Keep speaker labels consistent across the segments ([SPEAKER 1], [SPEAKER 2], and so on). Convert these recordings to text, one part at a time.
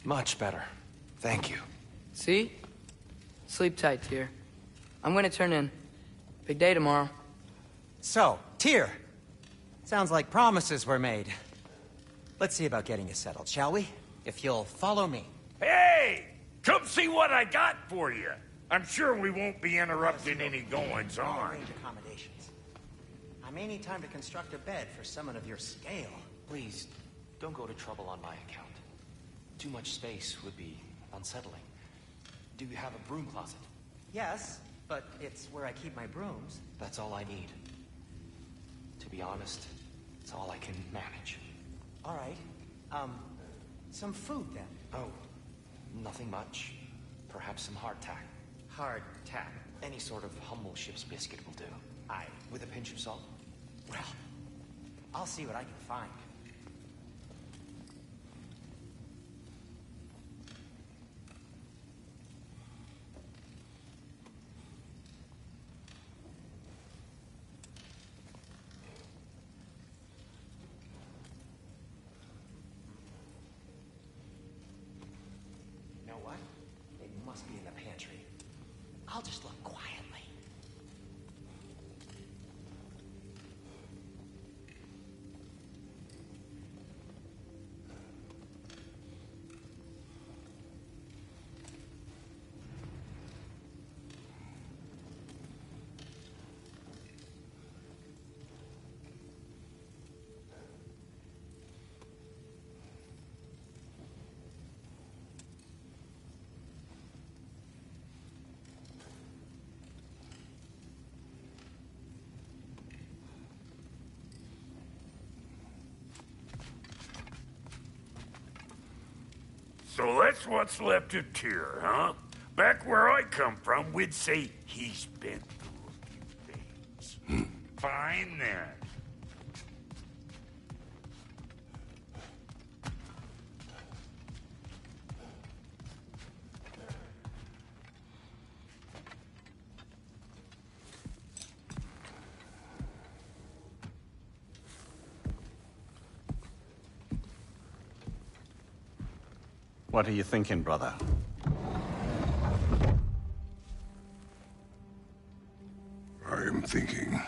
[SPEAKER 1] Much better. Thank you.
[SPEAKER 2] See? Sleep tight, Tyr. I'm gonna turn in. Big day tomorrow.
[SPEAKER 3] So, Tyr. Sounds like promises were made. Let's see about getting you settled, shall we? If you'll follow me.
[SPEAKER 4] Hey! Come see what I got for you. I'm sure we won't be interrupting any goings-on.
[SPEAKER 3] Accommodations. I may need time to construct a bed for someone of your scale.
[SPEAKER 1] Please, don't go to trouble on my account. Too much space would be unsettling. Do you have a broom closet?
[SPEAKER 3] Yes, but it's where I keep my brooms.
[SPEAKER 1] That's all I need. To be honest, it's all I can manage.
[SPEAKER 3] All right. Some food then.
[SPEAKER 1] Oh, nothing much. Perhaps some hardtack.
[SPEAKER 3] Hardtack.
[SPEAKER 1] Any sort of humble ship's biscuit will do.
[SPEAKER 3] Aye.
[SPEAKER 1] With a pinch of salt.
[SPEAKER 3] Well, I'll see what I can find. You know what? It must be in the pantry. I'll just look quietly.
[SPEAKER 4] So that's what's left of Tyr, huh? Back where I come from, we'd say he's been through a few things. Fine then.
[SPEAKER 5] What are you thinking, brother?
[SPEAKER 6] I am thinking.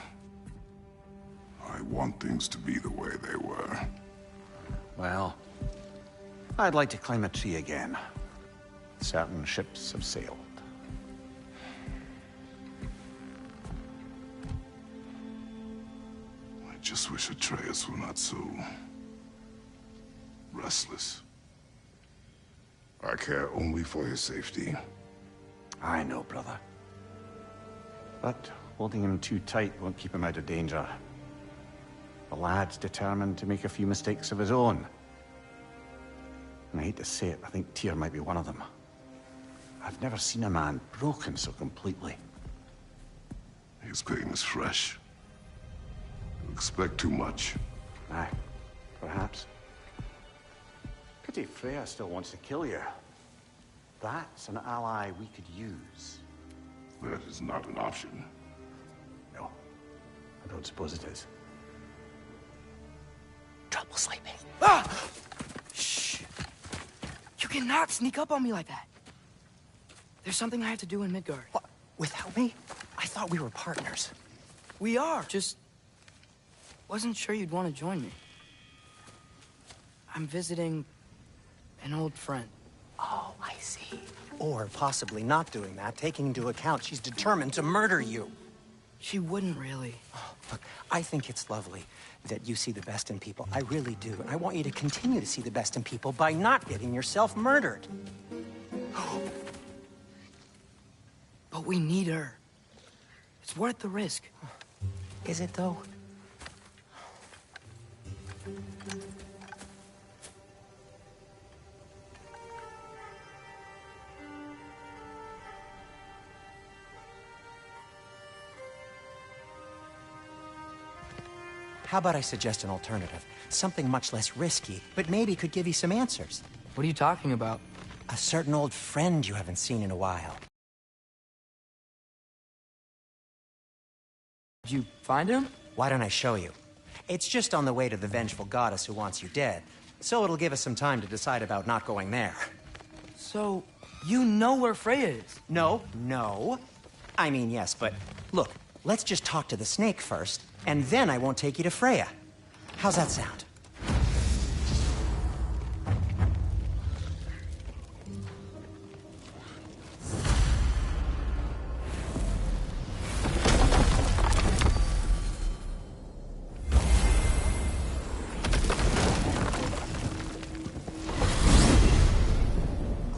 [SPEAKER 6] I want things to be the way they were.
[SPEAKER 5] Well, I'd like to climb a tree again. Certain ships have sailed.
[SPEAKER 6] I just wish Atreus were not so restless. I care only for his safety.
[SPEAKER 5] I know, brother. But holding him too tight won't keep him out of danger. The lad's determined to make a few mistakes of his own. And I hate to say it, I think Tyr might be one of them. I've never seen a man broken so completely.
[SPEAKER 6] His pain is fresh. You expect too much.
[SPEAKER 5] Aye, perhaps. Pity Freya still wants to kill you. That's an ally we could use.
[SPEAKER 6] That is not an option.
[SPEAKER 5] No, I don't suppose it is.
[SPEAKER 2] Trouble sleeping. Ah! Shh! You cannot sneak up on me like that. There's something I have to do in Midgard.
[SPEAKER 3] What? Without me? I thought we were partners.
[SPEAKER 2] We are, just wasn't sure you'd want to join me. I'm visiting an old friend.
[SPEAKER 3] Oh, I see. Or possibly not doing that, taking into account she's determined to murder you.
[SPEAKER 2] She wouldn't really.
[SPEAKER 3] Oh, look, I think it's lovely that you see the best in people. I really do. And I want you to continue to see the best in people by not getting yourself murdered.
[SPEAKER 2] But we need her. It's worth the risk.
[SPEAKER 3] Is it, though? How about I suggest an alternative? Something much less risky, but maybe could give you some answers.
[SPEAKER 2] What are you talking about?
[SPEAKER 3] A certain old friend you haven't seen in a while.
[SPEAKER 2] Did you find him?
[SPEAKER 3] Why don't I show you? It's just on the way to the vengeful goddess who wants you dead. So it'll give us some time to decide about not going there.
[SPEAKER 2] So, you know where Freya is?
[SPEAKER 3] No. I mean, yes, but look, let's just talk to the snake first, and then I won't take you to Freya. How's that sound?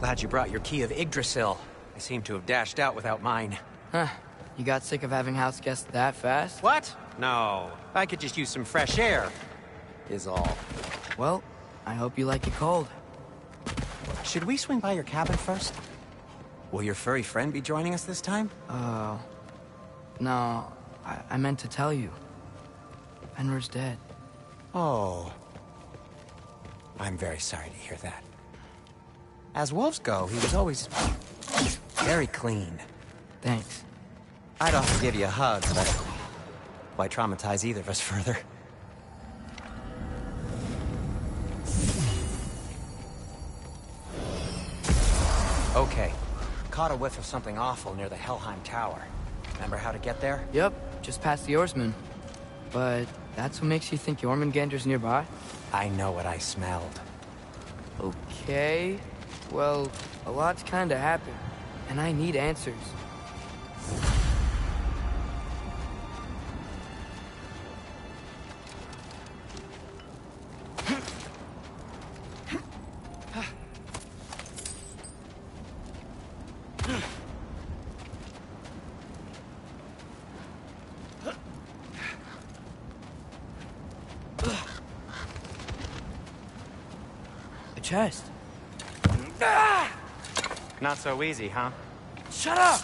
[SPEAKER 3] Glad you brought your key of Yggdrasil. I seem to have dashed out without mine.
[SPEAKER 2] Huh. You got sick of having house guests that fast?
[SPEAKER 3] What? No. I could just use some fresh air, is all.
[SPEAKER 2] Well, I hope you like it cold.
[SPEAKER 3] Should we swing by your cabin first? Will your furry friend be joining us this time?
[SPEAKER 2] No. I meant to tell you. Fenrir's dead.
[SPEAKER 3] Oh. I'm very sorry to hear that. As wolves go, he was always very clean.
[SPEAKER 2] Thanks.
[SPEAKER 3] I'd offer to give you a hug, but why traumatize either of us further? Okay. Caught a whiff of something awful near the Helheim Tower. Remember how to get there?
[SPEAKER 2] Yep, just past the Oarsman. But that's what makes you think Jormungandr's nearby?
[SPEAKER 3] I know what I smelled.
[SPEAKER 2] Okay. Well, a lot's kinda happened, and I need answers. A chest.
[SPEAKER 3] Not so easy, huh?
[SPEAKER 2] Shut up!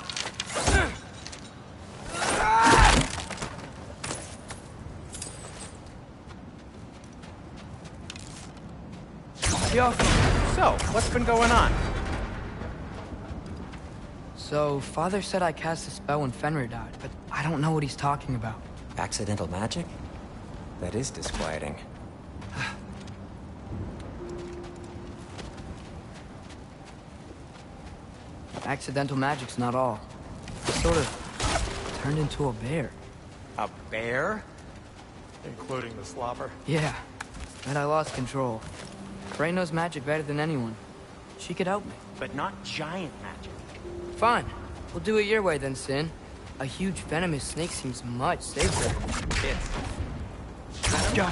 [SPEAKER 3] So, what's been going on?
[SPEAKER 2] So, Father said I cast a spell when Fenrir died, but I don't know what he's talking about.
[SPEAKER 3] Accidental magic? That is disquieting.
[SPEAKER 2] Accidental magic's not all. I sort of turned into a bear.
[SPEAKER 3] A bear?
[SPEAKER 7] Including the slobber.
[SPEAKER 2] Yeah, and I lost control. Frey knows magic better than anyone. She could help me.
[SPEAKER 3] But not giant magic.
[SPEAKER 2] Fine. We'll do it your way then, Sin. A huge venomous snake seems much safer.
[SPEAKER 3] It's...
[SPEAKER 2] Go.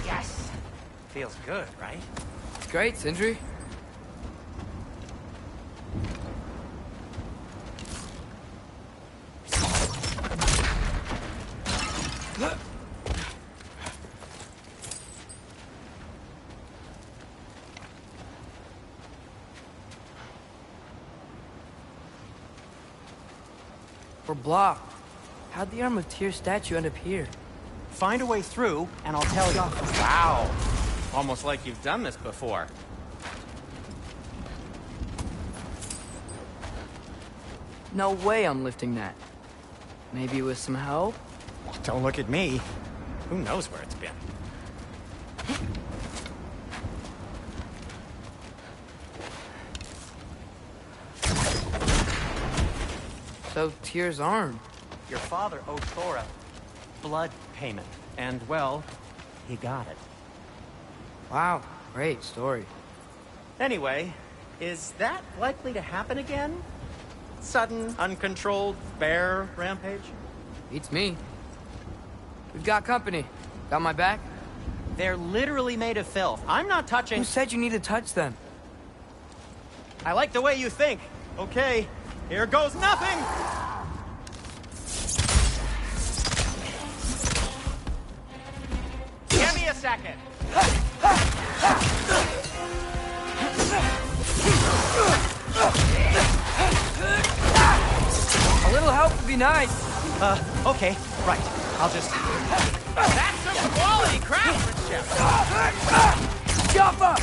[SPEAKER 3] Yes! Feels good, right?
[SPEAKER 2] It's great, Sindri. We're blocked. How'd the Arm of Tyr statue end up here?
[SPEAKER 3] Find a way through, and I'll tell you. Wow! Almost like you've done this before.
[SPEAKER 2] No way I'm lifting that. Maybe with some help?
[SPEAKER 3] Don't look at me. Who knows where it's been?
[SPEAKER 2] So, Tyr's arm.
[SPEAKER 3] Your father owed Thor a blood payment. And, well, he got it.
[SPEAKER 2] Wow, great story.
[SPEAKER 3] Anyway, is that likely to happen again? Sudden, uncontrolled bear rampage?
[SPEAKER 2] Beats me. We've got company. Got my back?
[SPEAKER 3] They're literally made of filth. I'm not touching...
[SPEAKER 2] Who said you need to touch them?
[SPEAKER 3] I like the way you think. Okay, here goes nothing! Give me a second.
[SPEAKER 2] A little help would be nice.
[SPEAKER 3] Okay, right. I'll just... That's some quality craftsmanship!
[SPEAKER 2] Jump up!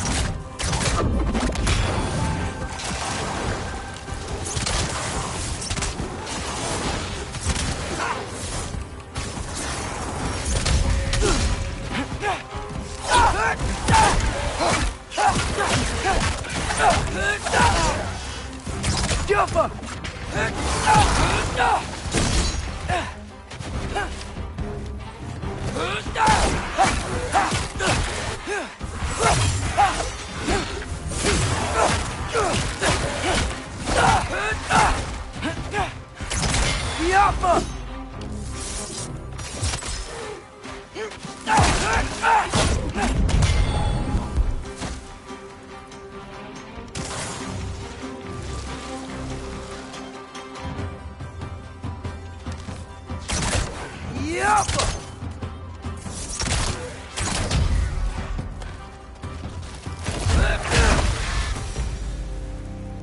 [SPEAKER 2] Jump up!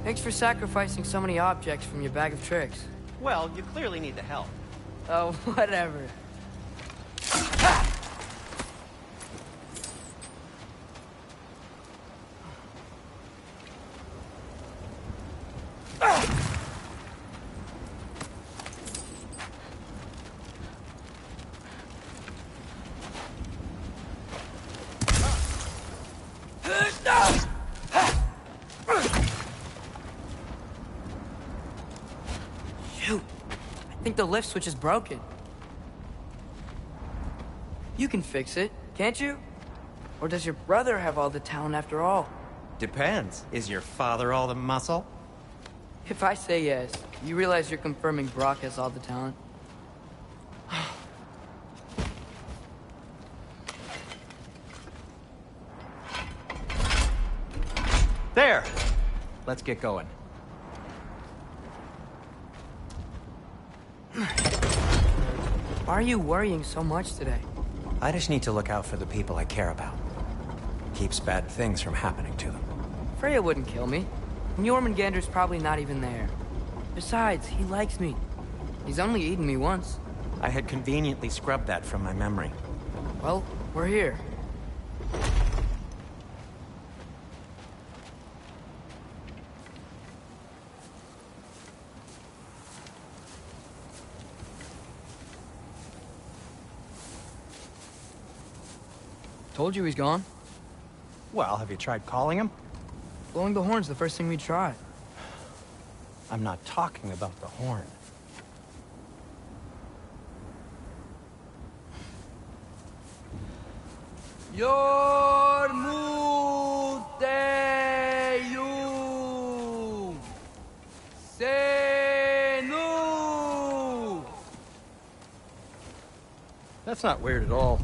[SPEAKER 2] Thanks for sacrificing so many objects from your bag of tricks.
[SPEAKER 3] Well, you clearly need the help.
[SPEAKER 2] Oh, whatever. Shoot! I think the lift switch is broken. You can fix it, can't you? Or does your brother have all the talent after all?
[SPEAKER 3] Depends. Is your father all the muscle?
[SPEAKER 2] If I say yes, you realize you're confirming Brock has all the talent?
[SPEAKER 3] There! Let's get going.
[SPEAKER 2] Why are you worrying so much today?
[SPEAKER 3] I just need to look out for the people I care about. Keeps bad things from happening to them.
[SPEAKER 2] Freya wouldn't kill me. And Jormungandr's probably not even there. Besides, he likes me. He's only eaten me once.
[SPEAKER 3] I had conveniently scrubbed that from my memory.
[SPEAKER 2] Well, we're here. Told you he's gone.
[SPEAKER 3] Well, have you tried calling him?
[SPEAKER 2] Blowing the horn's the first thing we tried.
[SPEAKER 3] I'm not talking about the horn.
[SPEAKER 2] Yormuteyu Senu.
[SPEAKER 7] That's not weird at all.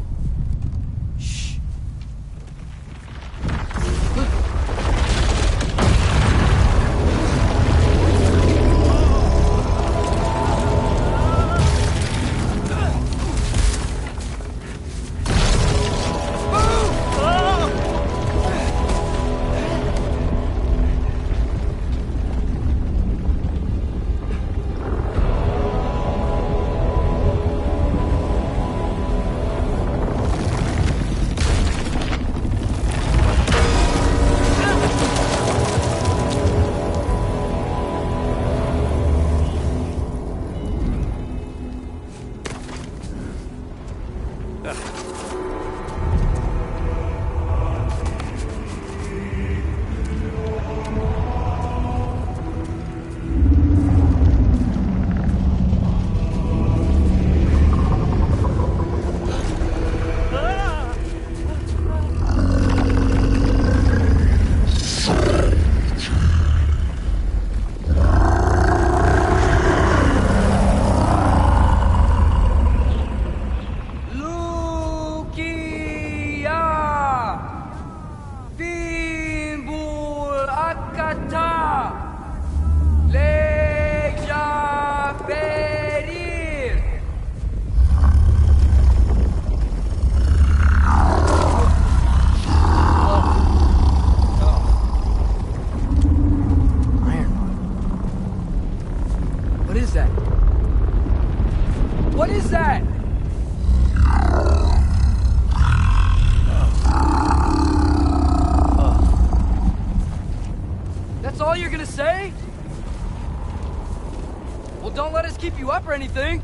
[SPEAKER 2] to keep you up or anything.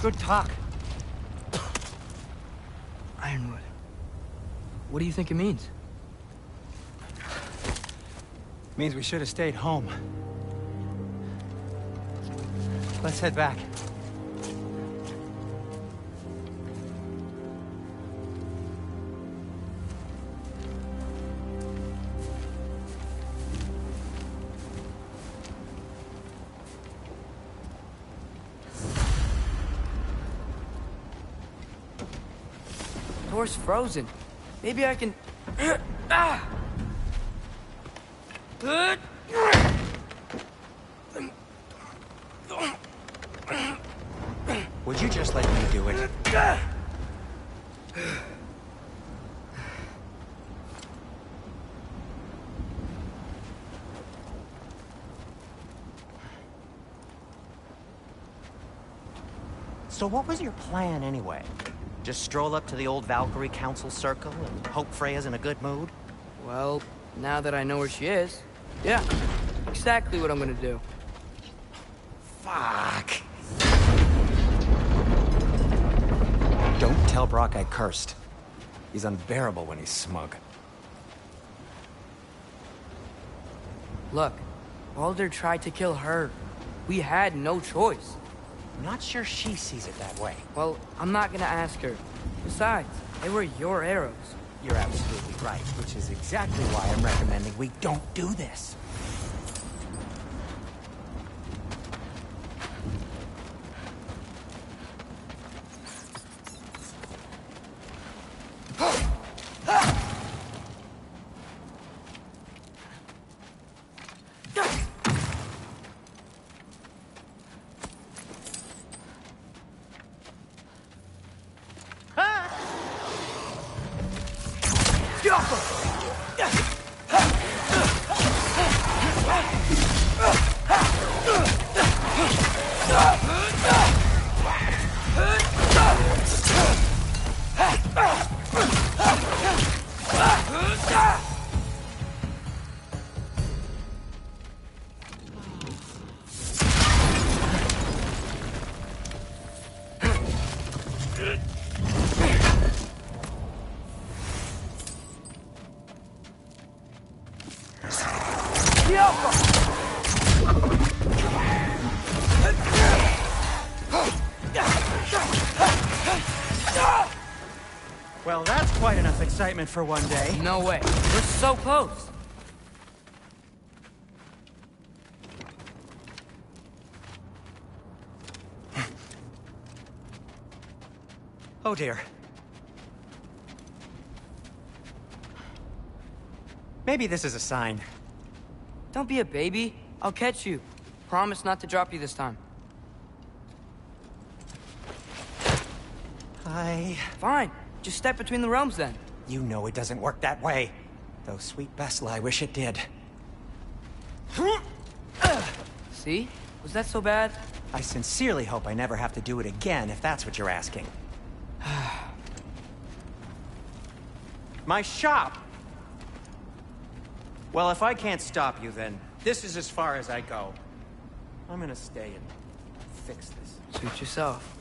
[SPEAKER 3] Good talk.
[SPEAKER 2] Ironwood. What do you think it means?
[SPEAKER 3] Means we should have stayed home. Let's head back.
[SPEAKER 2] Door's frozen. Maybe I can... Ah!
[SPEAKER 3] Would you just let me do it? So what was your plan anyway? Just stroll up to the old Valkyrie Council circle and hope Freya's in a good mood?
[SPEAKER 2] Well, now that I know where she is, yeah, exactly what I'm gonna do.
[SPEAKER 3] Fuck. Don't tell Brock I cursed. He's unbearable when he's smug.
[SPEAKER 2] Look, Baldur tried to kill her. We had no choice.
[SPEAKER 3] I'm not sure she sees it that way.
[SPEAKER 2] Well, I'm not gonna ask her. Besides, they were your arrows.
[SPEAKER 3] You're absolutely right, which is exactly why I'm recommending we don't do this. Well, that's quite enough excitement for one day.
[SPEAKER 2] No way. We're so close.
[SPEAKER 3] Oh dear. Maybe this is a sign.
[SPEAKER 2] Don't be a baby. I'll catch you. Promise not to drop you this time. Fine. Just step between the realms then.
[SPEAKER 3] You know it doesn't work that way. Though sweet Bessel, I wish it did.
[SPEAKER 2] See? Was that so bad?
[SPEAKER 3] I sincerely hope I never have to do it again, if that's what you're asking. My shop! Well, if I can't stop you, then this is as far as I go. I'm gonna stay and fix this.
[SPEAKER 2] Suit yourself.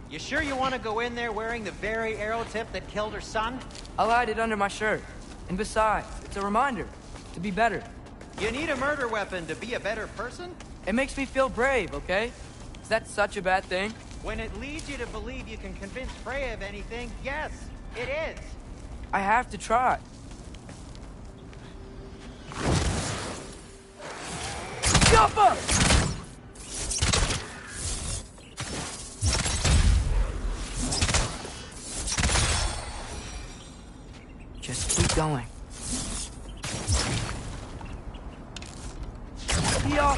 [SPEAKER 3] You sure you want to go in there wearing the very arrow tip that killed her son?
[SPEAKER 2] I'll hide it under my shirt. And besides, it's a reminder to be better.
[SPEAKER 3] You need a murder weapon to be a better person?
[SPEAKER 2] It makes me feel brave, okay? Is that such a bad thing?
[SPEAKER 3] When it leads you to believe you can convince Freya of anything, yes, it is.
[SPEAKER 2] I have to try. Jump up! Just keep going. Yeah.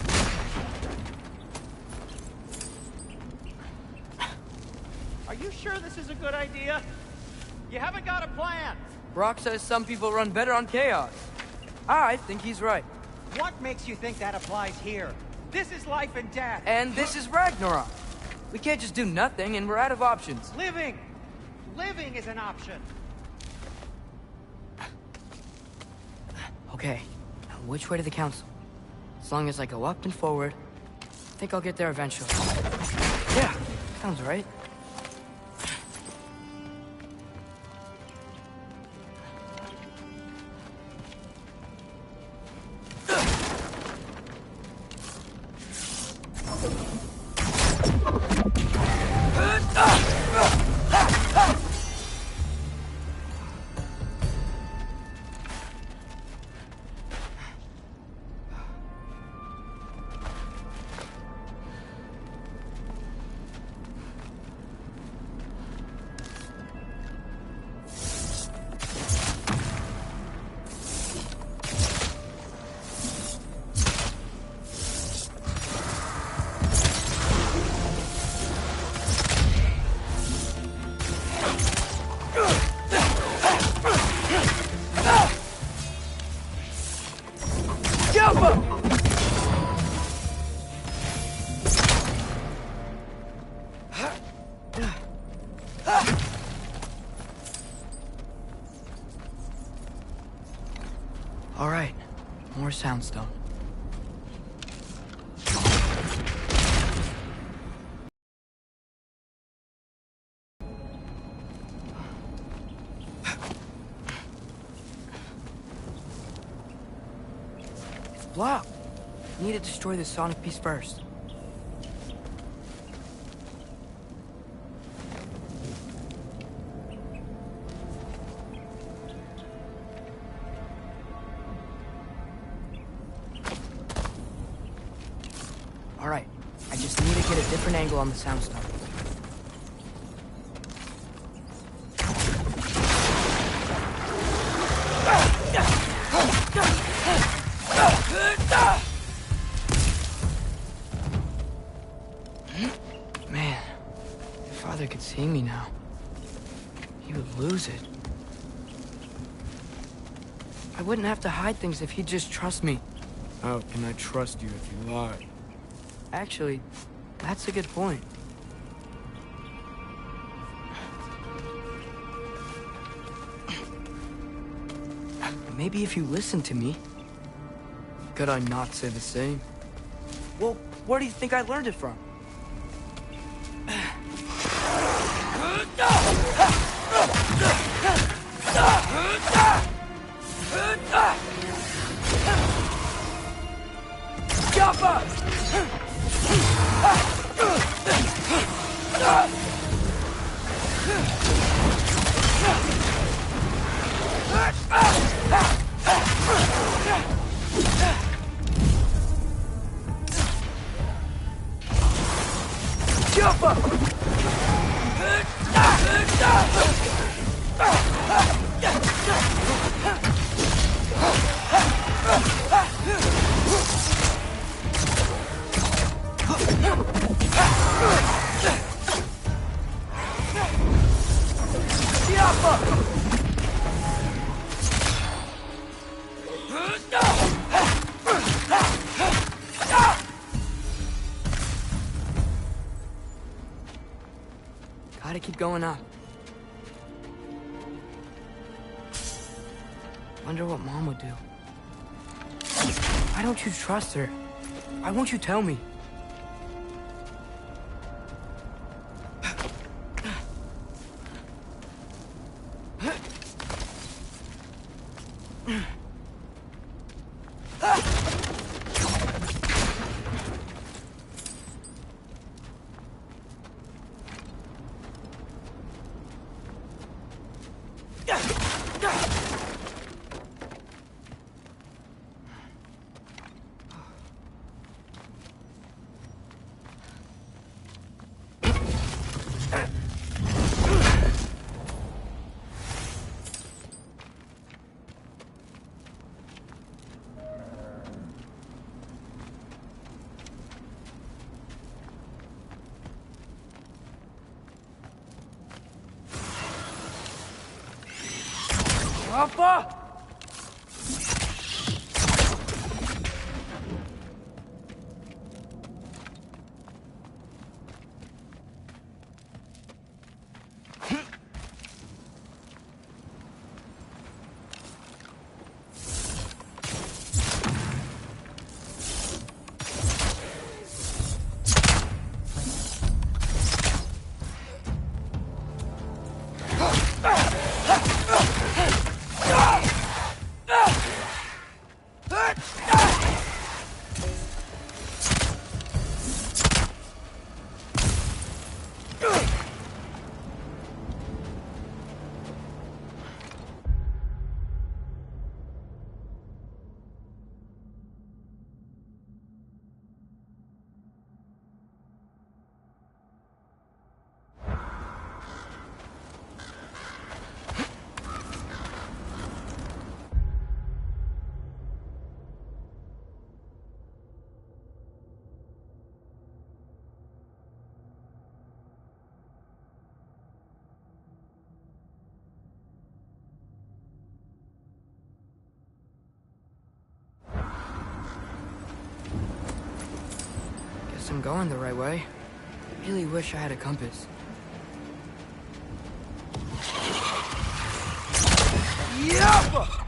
[SPEAKER 3] Are you sure this is a good idea? You haven't got a plan.
[SPEAKER 2] Brock says some people run better on chaos. I think he's right.
[SPEAKER 3] What makes you think that applies here? This is life and death.
[SPEAKER 2] And this is Ragnarok. We can't just do nothing, and we're out of options.
[SPEAKER 3] Living! Living is an option.
[SPEAKER 2] Okay, now which way to the council? As long as I go up and forward, I think I'll get there eventually. Yeah, sounds right. All right, more soundstone. It's blocked. We need to destroy this sonic piece first. All right, I just need to get a different angle on the soundstone. Man, if Father could see me now, he would lose it. I wouldn't have to hide things if he'd just trust me.
[SPEAKER 8] How can I trust you if you lie?
[SPEAKER 2] Actually, that's a good point. Maybe if you listen to me.
[SPEAKER 8] Could I not say the same?
[SPEAKER 2] Well, where do you think I learned it from? Gotta keep going up. Wonder what Mom would do. Why don't you trust her? Why won't you tell me? Alpha! I'm going the right way. I really wish I had a compass. Yup!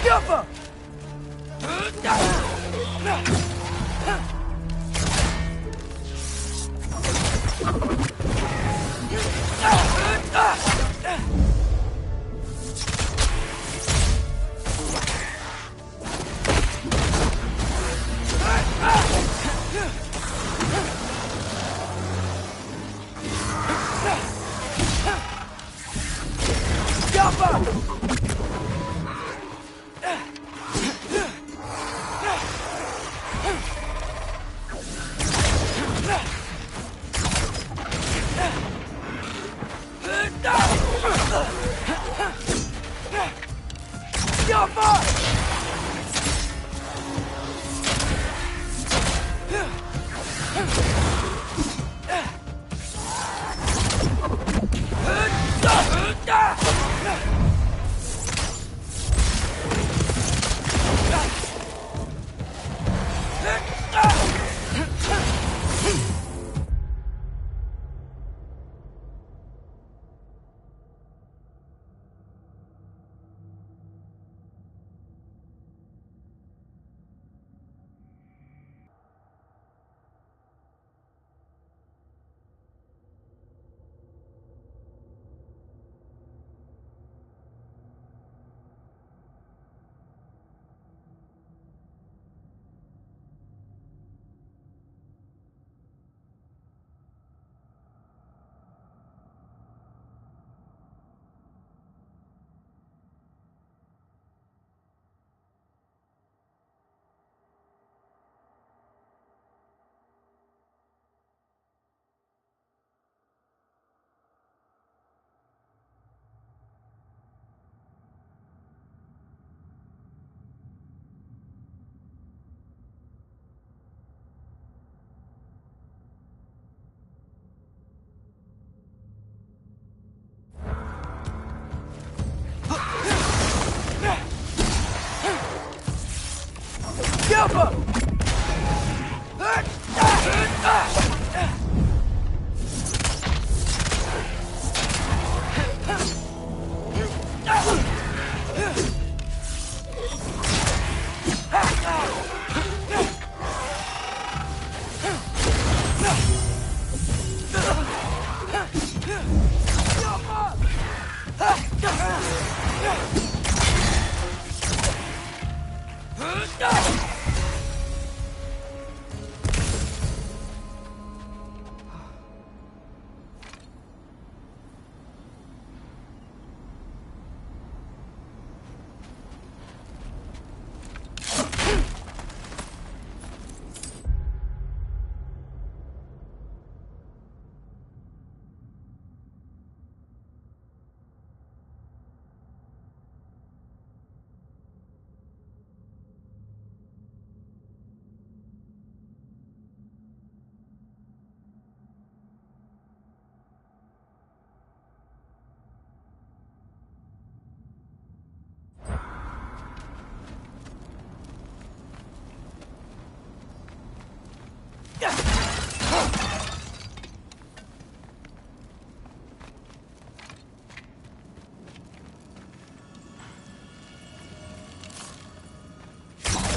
[SPEAKER 2] Jumper!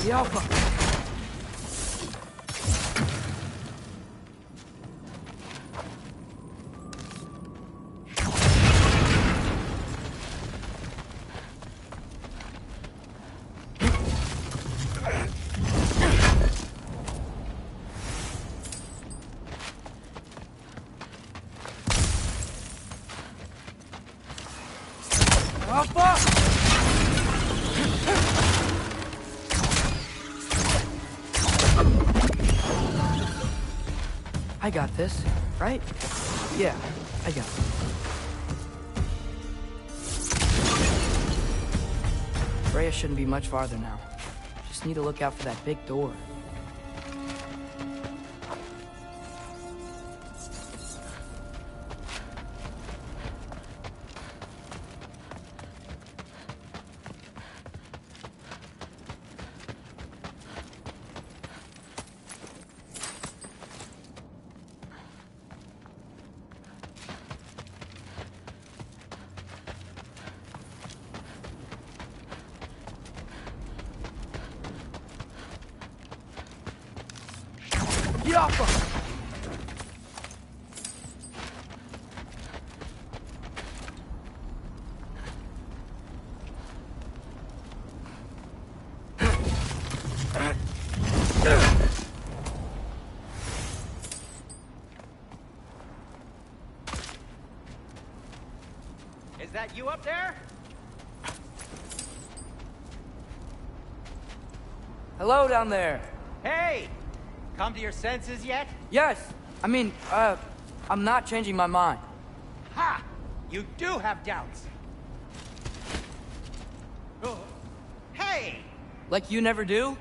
[SPEAKER 2] The Alpha. Alpha! I got this, right? Yeah, I got it. Freya shouldn't be much farther now. Just need to look out for that big door. The Alpha!
[SPEAKER 3] Is that you up there?
[SPEAKER 2] Hello down there.
[SPEAKER 3] Hey! Come to your senses yet?
[SPEAKER 2] Yes, I mean, I'm not changing my mind.
[SPEAKER 3] Ha! You do have doubts. Oh. Hey!
[SPEAKER 2] Like you never do?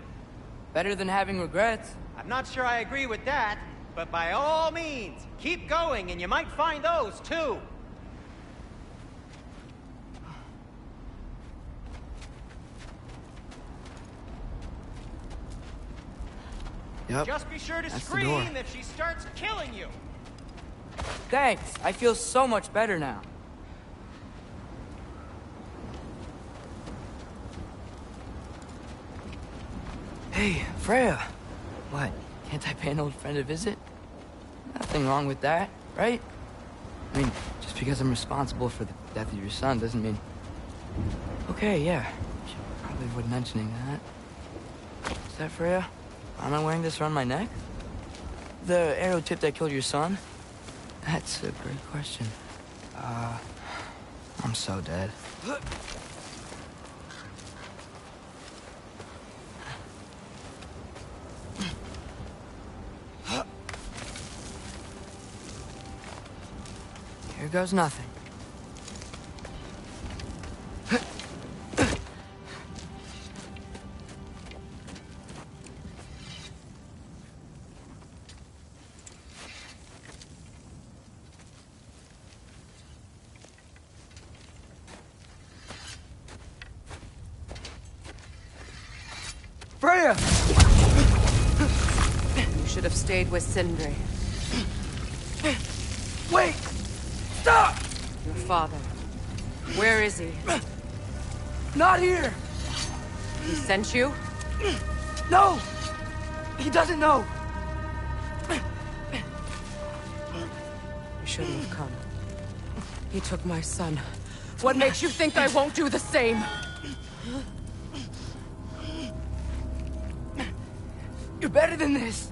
[SPEAKER 2] Better than having regrets.
[SPEAKER 3] I'm not sure I agree with that, but by all means, keep going and you might find those too.
[SPEAKER 2] Yep.
[SPEAKER 3] Just be sure to
[SPEAKER 2] That's the door.
[SPEAKER 3] scream if she starts killing you.
[SPEAKER 2] Thanks, I feel so much better now. Hey, Freya. What, can't I pay an old friend a visit? Nothing wrong with that, right? I mean, just because I'm responsible for the death of your son doesn't mean... Okay, yeah. Should probably avoid mentioning that. Is that Freya? Am I wearing this around my neck? The arrow tip that killed your son? That's a great question. I'm so dead. Here goes nothing. Freya!
[SPEAKER 9] You should have stayed with Sindri.
[SPEAKER 2] Wait! Stop!
[SPEAKER 9] Your father. Where is he?
[SPEAKER 2] Not here!
[SPEAKER 9] He sent you?
[SPEAKER 2] No! He doesn't know!
[SPEAKER 9] You shouldn't have come. He took my son. What makes you think I won't do the same?
[SPEAKER 2] You're better than this!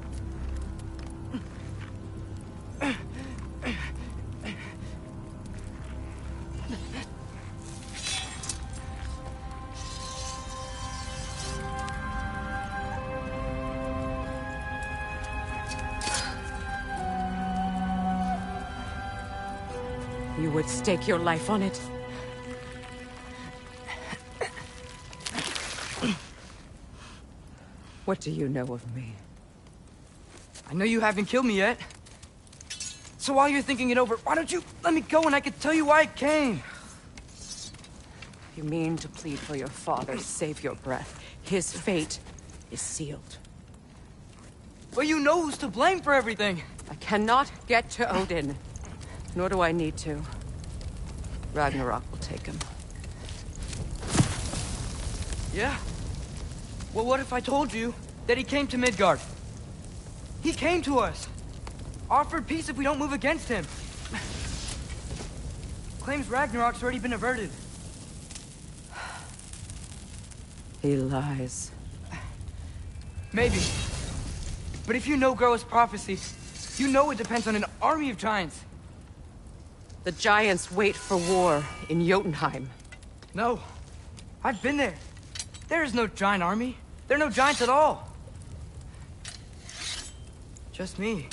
[SPEAKER 9] You would stake your life on it? What do you know of me?
[SPEAKER 2] I know you haven't killed me yet. So while you're thinking it over, why don't you let me go and I can tell you why I came?
[SPEAKER 9] You mean to plead for your father, save your breath. His fate is sealed.
[SPEAKER 2] But you know who's to blame for everything.
[SPEAKER 9] I cannot get to Odin. Nor do I need to. Ragnarok will take him.
[SPEAKER 2] Yeah? Well, what if I told you that he came to Midgard? He came to us. Offered peace if we don't move against him. Claims Ragnarok's already been averted.
[SPEAKER 9] He lies.
[SPEAKER 2] Maybe. But if you know Groa's prophecy, you know it depends on an army of giants.
[SPEAKER 9] The giants wait for war in Jotunheim.
[SPEAKER 2] No. I've been there. There is no giant army. There are no giants at all. Just me.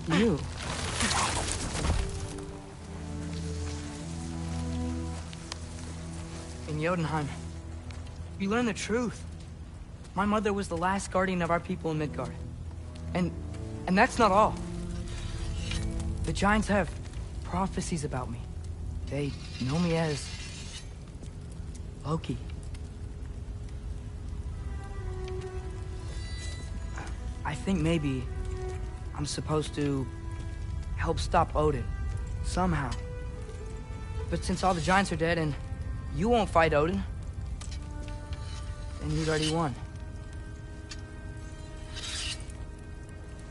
[SPEAKER 9] You?
[SPEAKER 2] In Jotunheim, we learn the truth. My mother was the last guardian of our people in Midgard. And that's not all. The giants have prophecies about me. They know me as Loki. I think maybe I'm supposed to help stop Odin, somehow. But since all the giants are dead and you won't fight Odin, then you'd already won.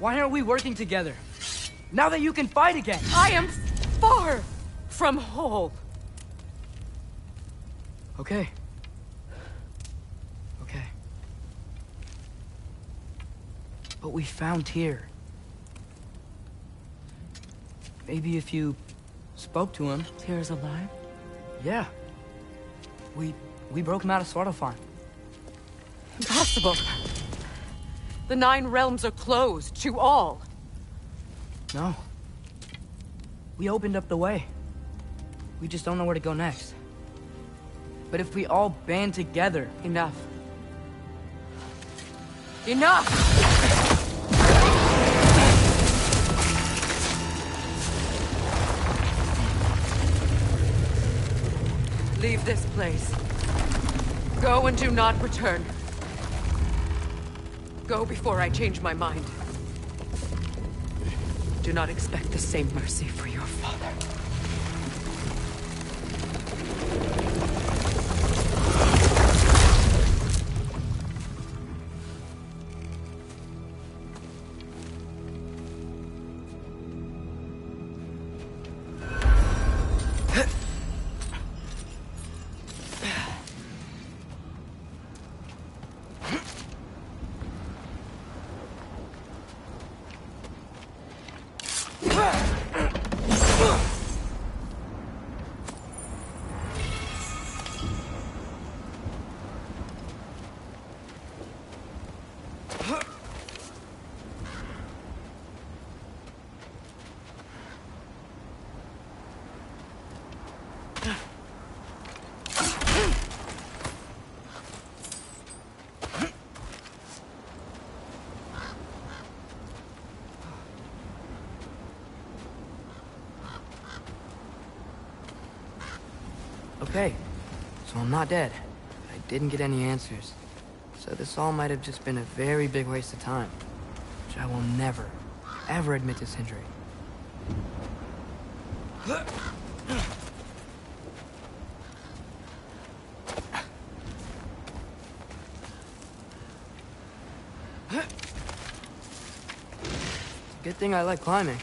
[SPEAKER 2] Why aren't we working together? Now that you can fight again!
[SPEAKER 9] I am far from whole.
[SPEAKER 2] Okay. Okay. But we found Tyr. Maybe if you spoke to him...
[SPEAKER 9] Tyr's alive?
[SPEAKER 2] Yeah. We broke him out of Svartalfheim.
[SPEAKER 9] Impossible. The 9 realms are closed to all.
[SPEAKER 2] No. We opened up the way. We just don't know where to go next. But if we all band together...
[SPEAKER 9] Enough. Enough! Leave this place. Go and do not return. Go before I change my mind. Do not expect the same mercy for your father.
[SPEAKER 2] Okay, so I'm not dead. I didn't get any answers. So this all might have just been a very big waste of time. Which I will never, ever admit to Sindri. Good thing I like climbing.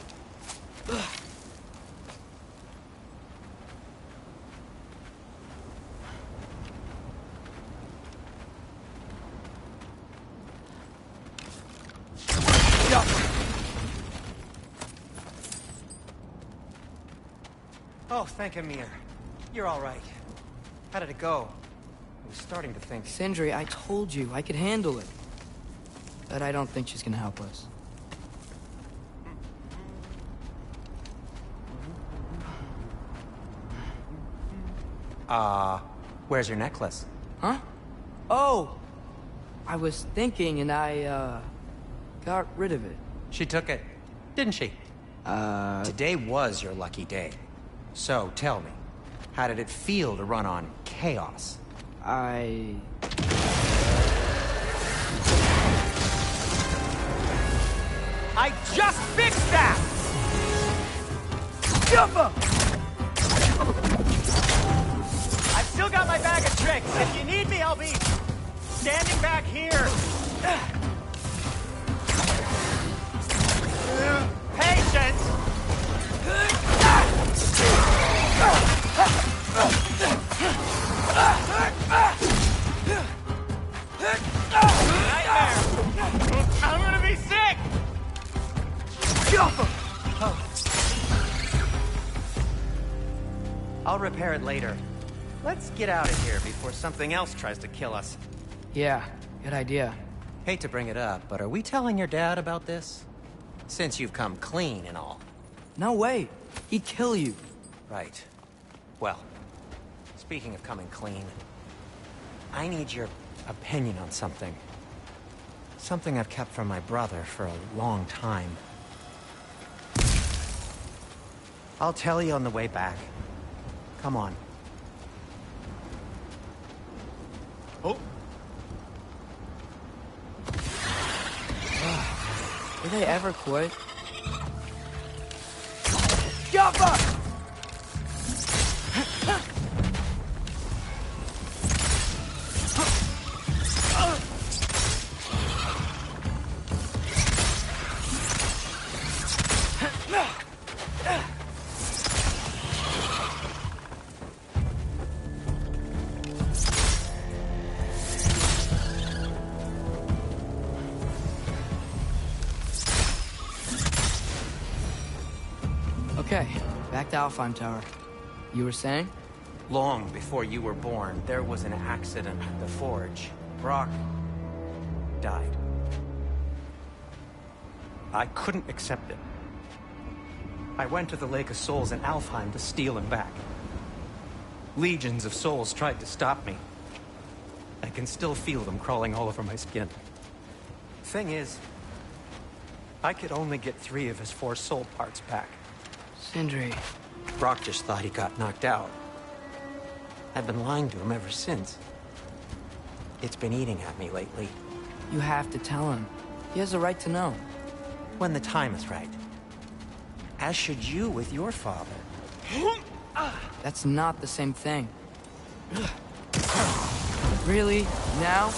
[SPEAKER 3] Oh, thank Amir. You're all right. How did it go? I was starting to think...
[SPEAKER 2] Sindri, I told you I could handle it. But I don't think she's gonna help us.
[SPEAKER 3] Where's your necklace?
[SPEAKER 2] Huh? Oh! I was thinking and I, got rid of it.
[SPEAKER 3] She took it, didn't she? Today was your lucky day. So, tell me, how did it feel to run on chaos?
[SPEAKER 2] I
[SPEAKER 3] just fixed that! I've still got my bag of tricks. If you need me, I'll be standing back here. Patience! Nightmare! I'm gonna be sick! I'll repair it later. Let's get out of here before something else tries to kill us.
[SPEAKER 2] yeah, good idea.
[SPEAKER 3] Hate to bring it up, but are we telling your dad about this? Since you've come clean and all.
[SPEAKER 2] No way. He'd kill you.
[SPEAKER 3] Right. Well, speaking of coming clean, I need your opinion on something. Something I've kept from my brother for a long time. I'll tell you on the way back. Come on. Oh.
[SPEAKER 2] Will they ever quit? Okay, back to Alfheim Tower. You were saying?
[SPEAKER 3] Long before you were born, there was an accident at the forge. Brock died. I couldn't accept it. I went to the Lake of Souls in Alfheim to steal him back. Legions of souls tried to stop me. I can still feel them crawling all over my skin. Thing is, I could only get 3 of his 4 soul parts back.
[SPEAKER 2] Sindri.
[SPEAKER 3] Brock just thought he got knocked out. I've been lying to him ever since. It's been eating at me lately.
[SPEAKER 2] You have to tell him. He has a right to know.
[SPEAKER 3] When the time is right. As should you with your father.
[SPEAKER 2] That's not the same thing. Really? Now?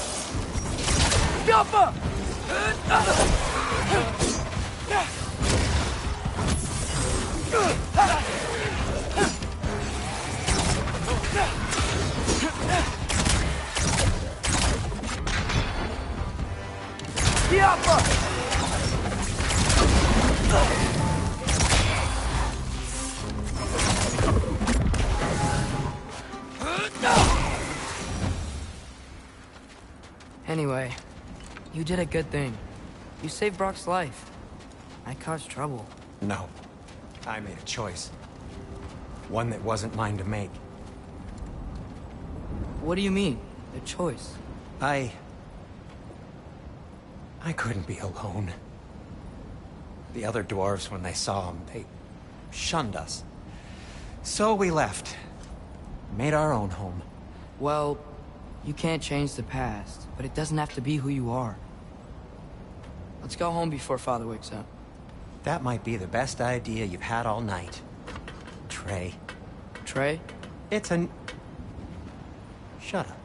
[SPEAKER 2] Anyway, you did a good thing. You saved Brock's life. I caused trouble.
[SPEAKER 3] No. I made a choice. One that wasn't mine to make.
[SPEAKER 2] What do you mean? A choice?
[SPEAKER 3] I couldn't be alone. The other dwarves, when they saw him, they shunned us. So we left. Made our own home.
[SPEAKER 2] Well, you can't change the past, but it doesn't have to be who you are. Let's go home before Father wakes up.
[SPEAKER 3] That might be the best idea you've had all night. Trey.
[SPEAKER 2] Trey?
[SPEAKER 3] It's an... Shut up.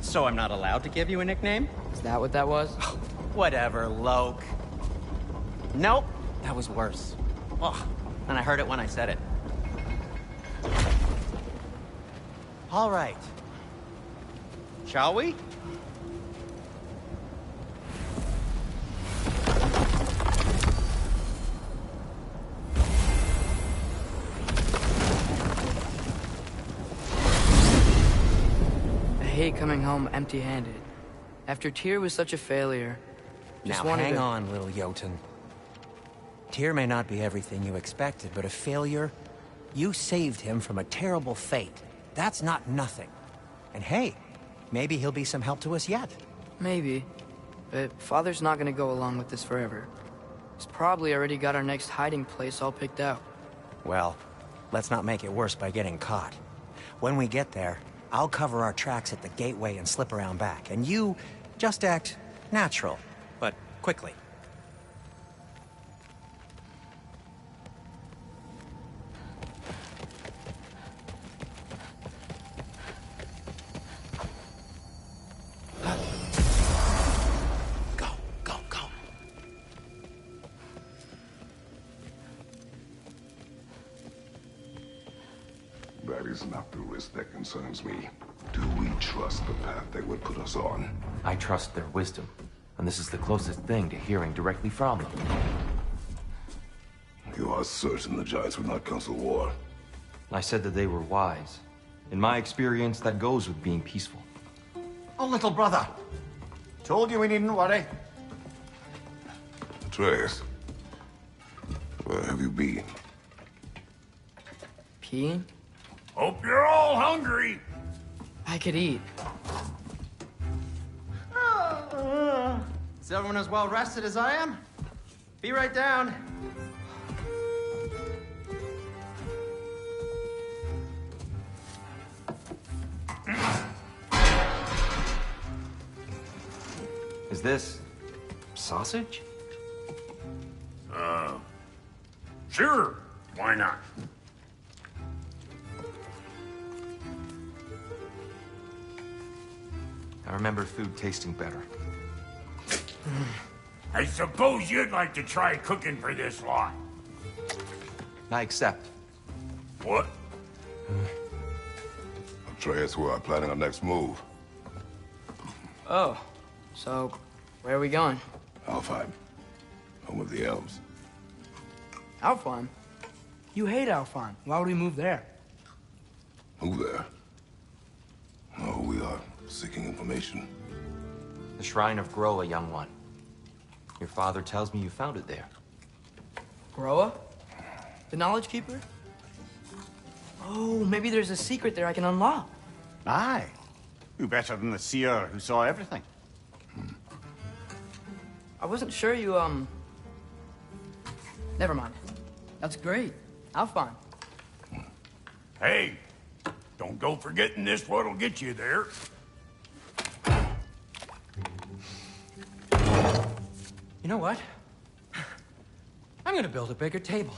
[SPEAKER 3] So I'm not allowed to give you a nickname?
[SPEAKER 2] Is that what that was?
[SPEAKER 3] Whatever, Loke. Nope, that was worse. Ugh, and I heard it when I said it. All right, Shall we?
[SPEAKER 2] I hate coming home empty-handed. After Tyr was such a failure, just
[SPEAKER 3] Now
[SPEAKER 2] wanted
[SPEAKER 3] hang
[SPEAKER 2] to...
[SPEAKER 3] on, little Jotun. Tyr may not be everything you expected, but a failure? You saved him from a terrible fate. That's not nothing. And hey, maybe he'll be some help to us yet.
[SPEAKER 2] Maybe. But Father's not gonna go along with this forever. He's probably already got our next hiding place all picked out.
[SPEAKER 3] Well, let's not make it worse by getting caught. When we get there, I'll cover our tracks at the gateway and slip around back. And you just act natural, but quickly.
[SPEAKER 6] That is not the risk that concerns me. Do we trust the path they would put us on?
[SPEAKER 1] I trust their wisdom, and this is the closest thing to hearing directly from them.
[SPEAKER 6] You are certain the Giants would not counsel war?
[SPEAKER 1] I said that they were wise. In my experience, that goes with being peaceful.
[SPEAKER 5] Oh, little brother. Told you we needn't worry.
[SPEAKER 6] Atreus, where have you been?
[SPEAKER 2] Peeing?
[SPEAKER 4] Hope you're all hungry.
[SPEAKER 2] I could eat.
[SPEAKER 3] Is everyone as well rested as I am? Be right down.
[SPEAKER 1] Is this... sausage?
[SPEAKER 4] Sure, why not?
[SPEAKER 1] I remember food tasting better.
[SPEAKER 4] I suppose you'd like to try cooking for this lot.
[SPEAKER 1] I accept.
[SPEAKER 4] What?
[SPEAKER 6] Atreus, we are planning our next move.
[SPEAKER 2] Oh, so where are we going?
[SPEAKER 6] Alfheim, home of the elves.
[SPEAKER 2] Alfheim? You hate Alfheim. Why would we move there?
[SPEAKER 6] Who there? Oh, we are seeking information.
[SPEAKER 1] The Shrine of Groa, young one. Your father tells me you found it there.
[SPEAKER 2] Groa? The Knowledge Keeper? Oh, maybe there's a secret there I can unlock.
[SPEAKER 5] Aye. Who better than the seer who saw everything?
[SPEAKER 2] I wasn't sure you, Never mind. That's great. Alfheim.
[SPEAKER 4] Hey, don't go forgetting this what'll get you there.
[SPEAKER 3] You know what? I'm gonna build a bigger table.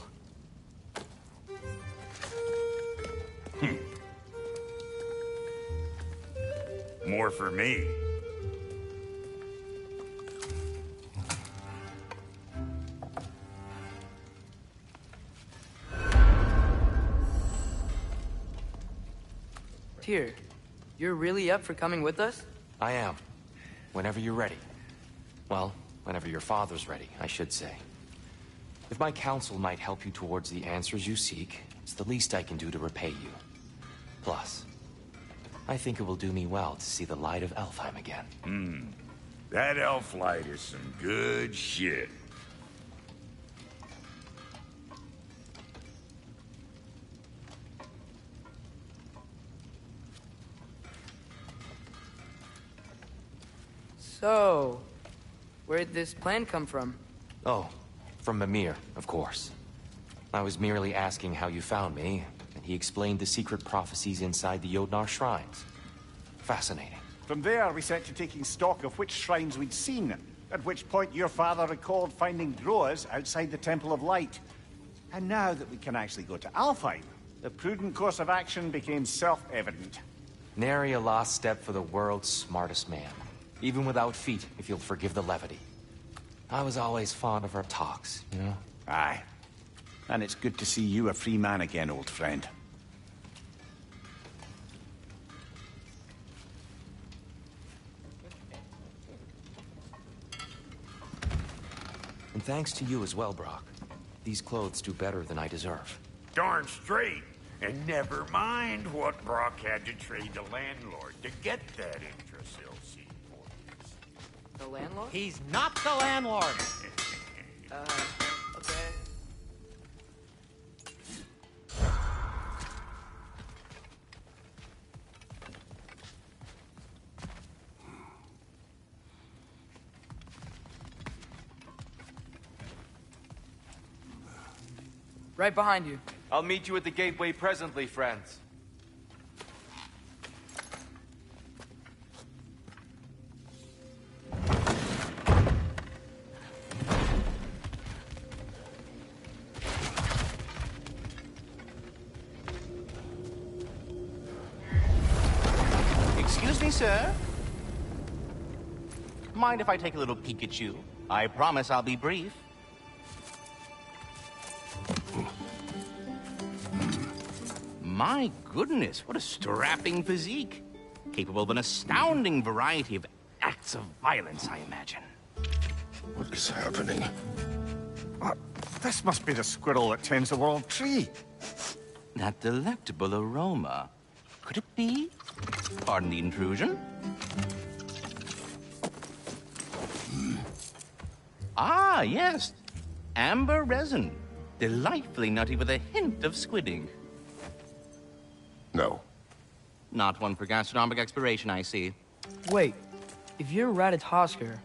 [SPEAKER 4] More for me.
[SPEAKER 2] Tyr, you're really up for coming with us?
[SPEAKER 1] I am. Whenever you're ready. Well, whenever your father's ready, I should say. If my counsel might help you towards the answers you seek, it's the least I can do to repay you. Plus, I think it will do me well to see the light of Alfheim again.
[SPEAKER 4] That elf light is some good shit.
[SPEAKER 2] So, where'd this plan come from?
[SPEAKER 1] Oh, from Mimir, of course. I was merely asking how you found me, and he explained the secret prophecies inside the Jotnar shrines. Fascinating.
[SPEAKER 5] From there, we set to taking stock of which shrines we'd seen, at which point your father recalled finding Groas outside the Temple of Light. And now that we can actually go to Alfheim, the prudent course of action became self-evident.
[SPEAKER 1] Nary a lost step for the world's smartest man. Even without feet, if you'll forgive the levity. I was always fond of our talks, you know?
[SPEAKER 5] Aye. And it's good to see you a free man again, old friend.
[SPEAKER 1] And thanks to you as well, Brock. These clothes do better than I deserve.
[SPEAKER 4] Darn straight. And never mind what Brock had to trade the landlord to get that Yggdrasil seed for.
[SPEAKER 2] The landlord?
[SPEAKER 3] He's not the landlord!
[SPEAKER 2] Okay. Right behind you.
[SPEAKER 10] I'll meet you at the gateway presently, friends.
[SPEAKER 11] Excuse me, sir. Mind if I take a little peek at you? I promise I'll be brief. My goodness, what a strapping physique. Capable of an astounding variety of acts of violence, I imagine.
[SPEAKER 6] What is happening?
[SPEAKER 5] This must be the squirrel that tends the world tree.
[SPEAKER 11] That delectable aroma. Could it be? Pardon the intrusion. Ah, yes. Amber resin. Delightfully nutty with a hint of squid ink.
[SPEAKER 6] No.
[SPEAKER 11] Not one for gastronomic exploration, I see.
[SPEAKER 2] Wait, if you're Ratatosker,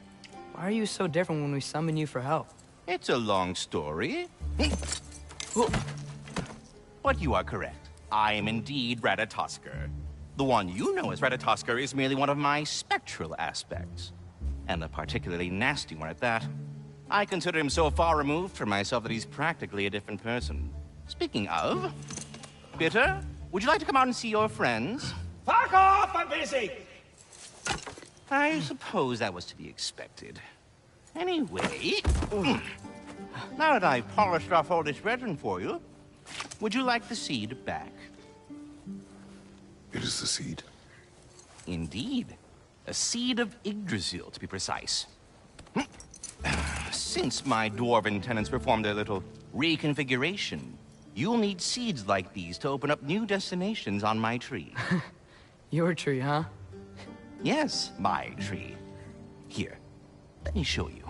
[SPEAKER 2] why are you so different when we summon you for help?
[SPEAKER 11] It's a long story. But you are correct. I am indeed Ratatosker. The one you know as Ratatosker is merely one of my spectral aspects. And a particularly nasty one at that. I consider him so far removed from myself that he's practically a different person. Speaking of... Bitter, would you like to come out and see your friends?
[SPEAKER 4] Fuck off! I'm busy!
[SPEAKER 11] I suppose that was to be expected. Anyway... Now that I've polished off all this resin for you, would you like the seed back?
[SPEAKER 6] It is the seed.
[SPEAKER 11] Indeed. A seed of Yggdrasil, to be precise. Since my dwarven tenants performed their little reconfiguration, you'll need seeds like these to open up new destinations on my tree.
[SPEAKER 2] Your tree, huh?
[SPEAKER 11] Yes, my tree. Here, let me show you.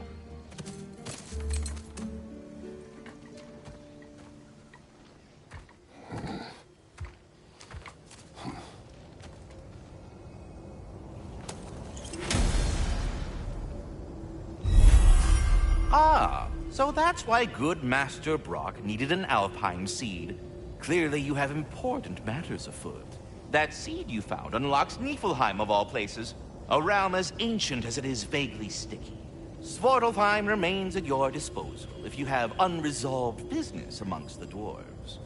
[SPEAKER 11] Ah, so that's why good Master Brock needed an Alpine seed. Clearly you have important matters afoot. That seed you found unlocks Niflheim of all places, a realm as ancient as it is vaguely sticky. Svartalfheim remains at your disposal if you have unresolved business amongst the dwarves.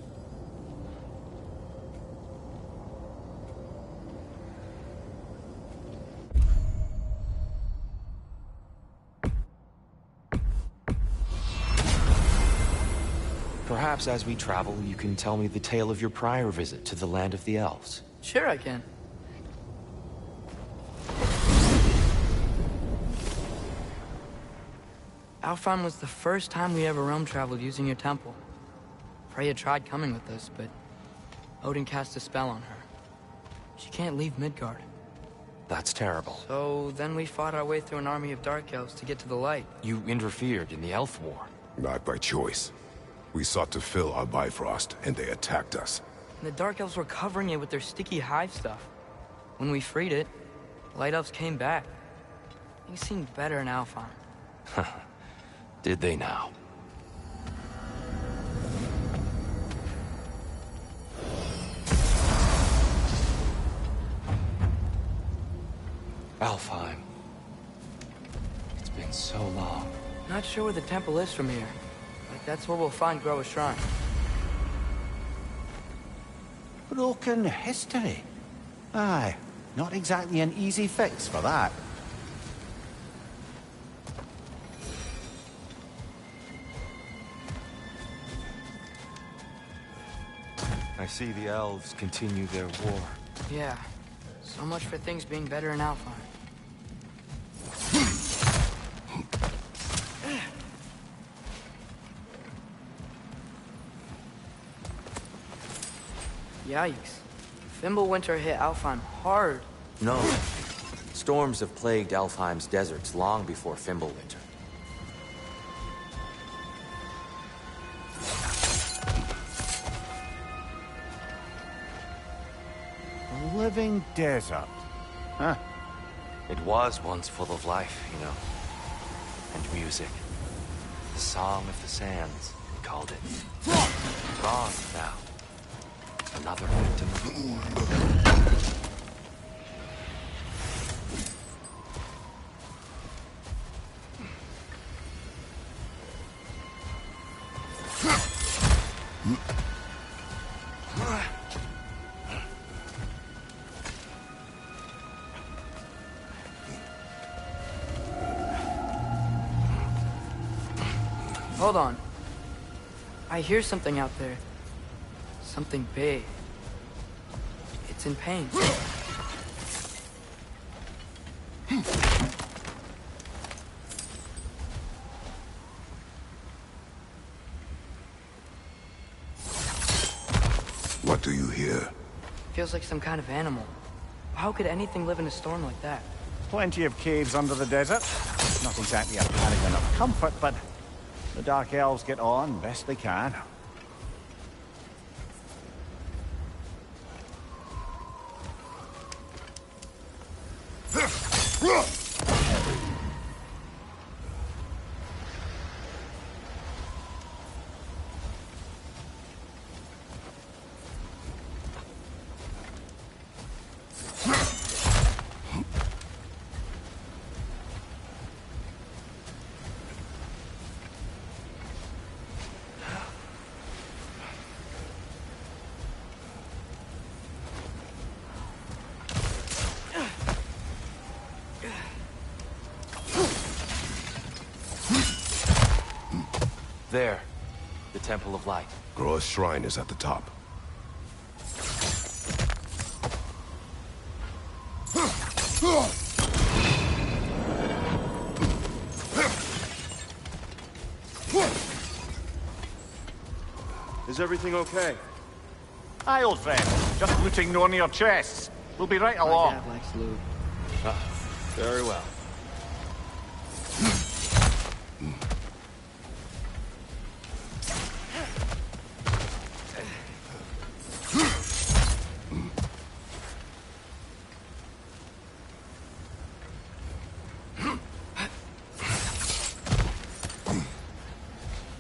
[SPEAKER 1] Perhaps as we travel, you can tell me the tale of your prior visit to the land of the elves.
[SPEAKER 2] Sure I can. Alfheim was the first time we ever realm traveled using your temple. Freya tried coming with us, but Odin cast a spell on her. She can't leave Midgard.
[SPEAKER 1] That's terrible.
[SPEAKER 2] So then we fought our way through an army of dark elves to get to the light.
[SPEAKER 1] You interfered in the elf war.
[SPEAKER 6] Not by choice. We sought to fill our Bifrost, and they attacked us.
[SPEAKER 2] And the dark elves were covering it with their sticky hive stuff. When we freed it, the light elves came back. Things seemed better in Alfheim.
[SPEAKER 1] Did they now? Alfheim. It's been so long.
[SPEAKER 2] Not sure where the temple is from here, but that's where we'll find Groa's shrine.
[SPEAKER 5] Broken history. Aye, not exactly an easy fix for that.
[SPEAKER 1] I see the elves continue their war.
[SPEAKER 2] Yeah, so much for things being better in Alfheim. Yikes. Fimbulwinter hit Alfheim hard.
[SPEAKER 1] No. Storms have plagued Alfheim's deserts long before Fimbulwinter.
[SPEAKER 5] A living desert. Huh.
[SPEAKER 1] It was once full of life, you know. And music. The Song of the Sands, they called it. Gone now. Another victim of the war.
[SPEAKER 2] Hold on. I hear something out there. Something big. It's in pain.
[SPEAKER 6] What do you hear?
[SPEAKER 2] Feels like some kind of animal. How could anything live in a storm like that?
[SPEAKER 5] Plenty of caves under the desert. Not exactly a paragon of comfort, but the Dark Elves get on best they can.
[SPEAKER 1] There. The Temple of Light.
[SPEAKER 6] Groa's shrine is at the top.
[SPEAKER 10] Is everything okay?
[SPEAKER 5] Aye, old friend. Just looting one of your chests. We'll be right
[SPEAKER 2] My
[SPEAKER 5] along.
[SPEAKER 2] dad likes loot.
[SPEAKER 1] Very well.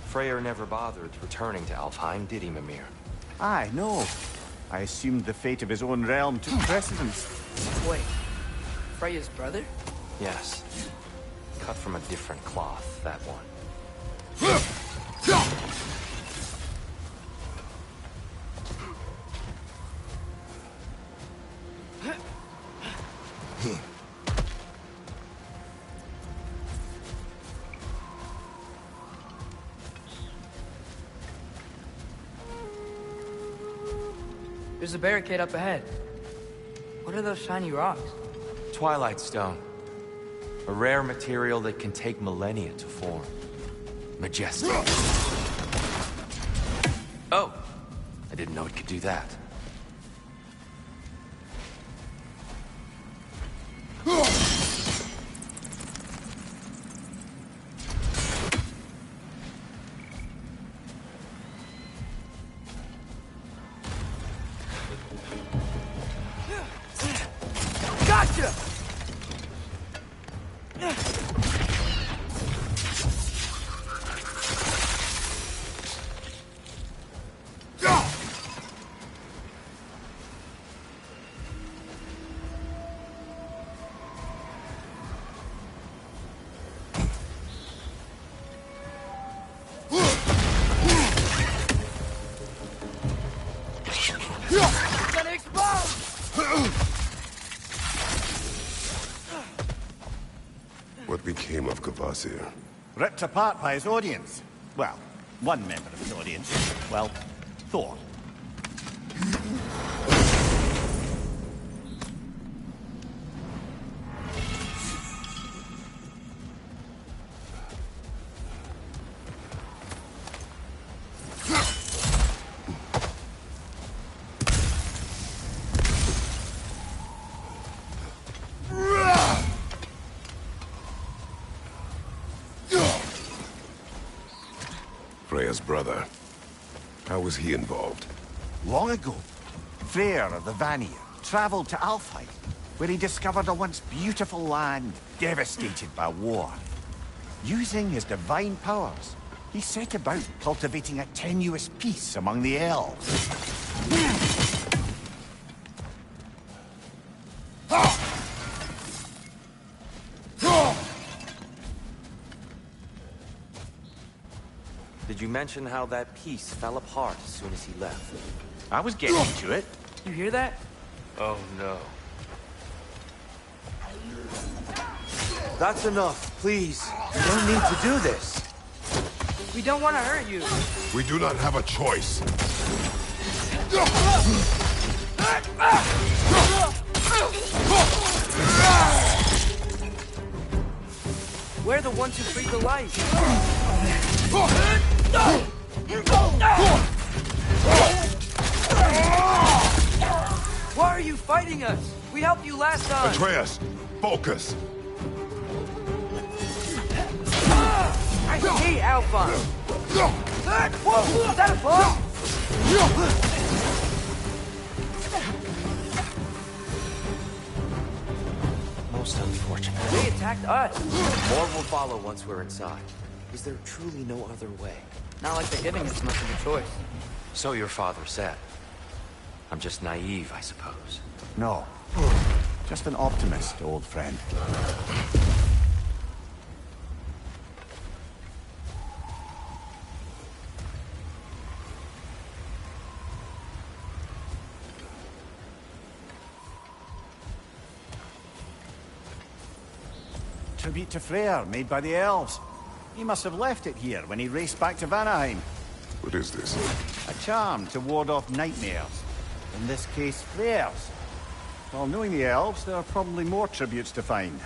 [SPEAKER 1] Freyr never bothered returning to Alfheim, did he, Mimir?
[SPEAKER 5] Aye, no. I assumed the fate of his own realm took precedence.
[SPEAKER 2] Wait. Freya's brother?
[SPEAKER 1] Yes. Cut from a different cloth, that one.
[SPEAKER 2] There's a barricade up ahead. What are those shiny rocks?
[SPEAKER 1] Twilight Stone. A rare material that can take millennia to form. Majestic. Oh! I didn't know it could do that.
[SPEAKER 2] Gotcha! It's gonna explode!
[SPEAKER 6] What became of Kvasir?
[SPEAKER 5] Ripped apart by his audience. Well, one member of his audience. Well, Thor.
[SPEAKER 6] Freya's brother. How was he involved?
[SPEAKER 5] Long ago, Freyr of the Vanir traveled to Alfheim, where he discovered a once beautiful land devastated by war. Using his divine powers, he set about cultivating a tenuous peace among the elves.
[SPEAKER 1] Did you mention how that peace fell apart as soon as he left?
[SPEAKER 5] I was getting to it.
[SPEAKER 2] You hear that?
[SPEAKER 1] Oh no. That's enough, please. You don't need to do this.
[SPEAKER 2] We don't want to hurt you.
[SPEAKER 6] We do not have a choice.
[SPEAKER 2] We're the ones who freed the light. Why are you fighting us? We helped you last time.
[SPEAKER 6] Atreus, focus.
[SPEAKER 2] I hate Alphonse. Whoa, is that a bug?
[SPEAKER 1] Most unfortunate.
[SPEAKER 2] They attacked us.
[SPEAKER 1] More will follow once we're inside. Is there truly no other way?
[SPEAKER 2] Not like they're giving us much of a choice.
[SPEAKER 1] So your father said. I'm just naive, I suppose.
[SPEAKER 5] No. Just an optimist, old friend. Tribute to Freyr, made by the elves. He must have left it here when he raced back to Vanaheim.
[SPEAKER 6] What is this?
[SPEAKER 5] A charm to ward off nightmares. In this case, Freyr's. Well, knowing the elves, there are probably more tributes to find.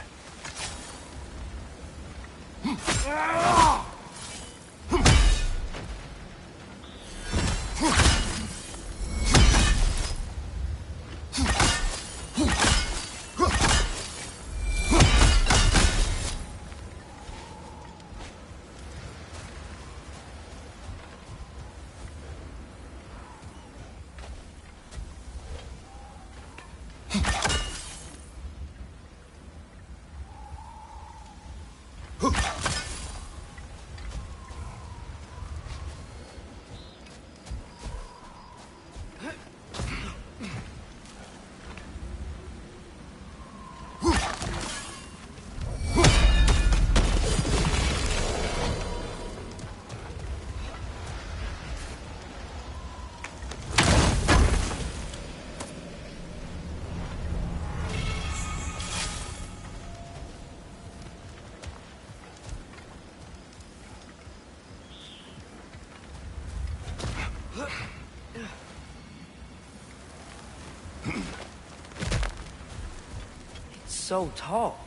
[SPEAKER 2] So tall.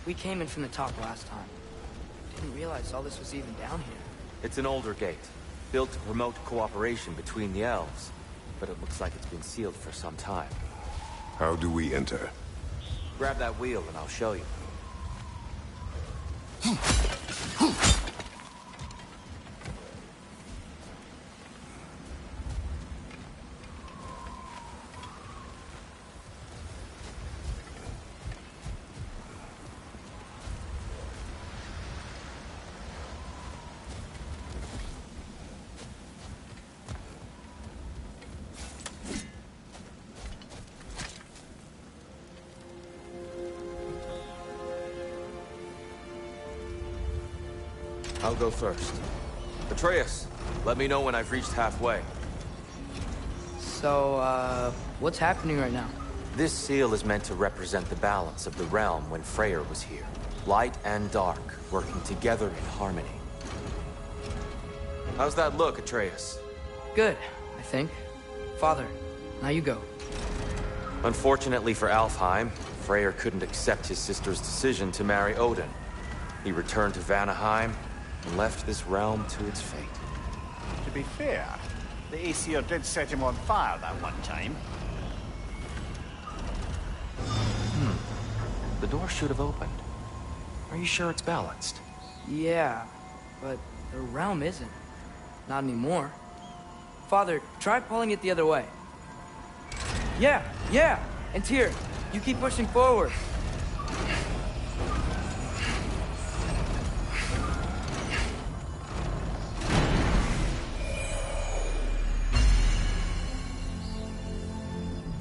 [SPEAKER 2] We came in from the top last time. Didn't realize all this was even down here.
[SPEAKER 1] It's an older gate, built to promote cooperation between the elves. But it looks like it's been sealed for some time.
[SPEAKER 6] How do we enter?
[SPEAKER 1] Grab that wheel and I'll show you. I'll go first. Atreus, let me know when I've reached halfway.
[SPEAKER 2] So, what's happening right now?
[SPEAKER 1] This seal is meant to represent the balance of the realm when Freyr was here. Light and dark, working together in harmony. How's that look, Atreus?
[SPEAKER 2] Good, I think. Father, now you go.
[SPEAKER 1] Unfortunately for Alfheim, Freyr couldn't accept his sister's decision to marry Odin. He returned to Vanaheim and left this realm to its fate.
[SPEAKER 5] To be fair, the Aesir did set him on fire that one time.
[SPEAKER 1] The door should have opened. Are you sure it's balanced?
[SPEAKER 2] Yeah, but the realm isn't. Not anymore. Father, try pulling it the other way. Yeah! And Tyr, you keep pushing forward.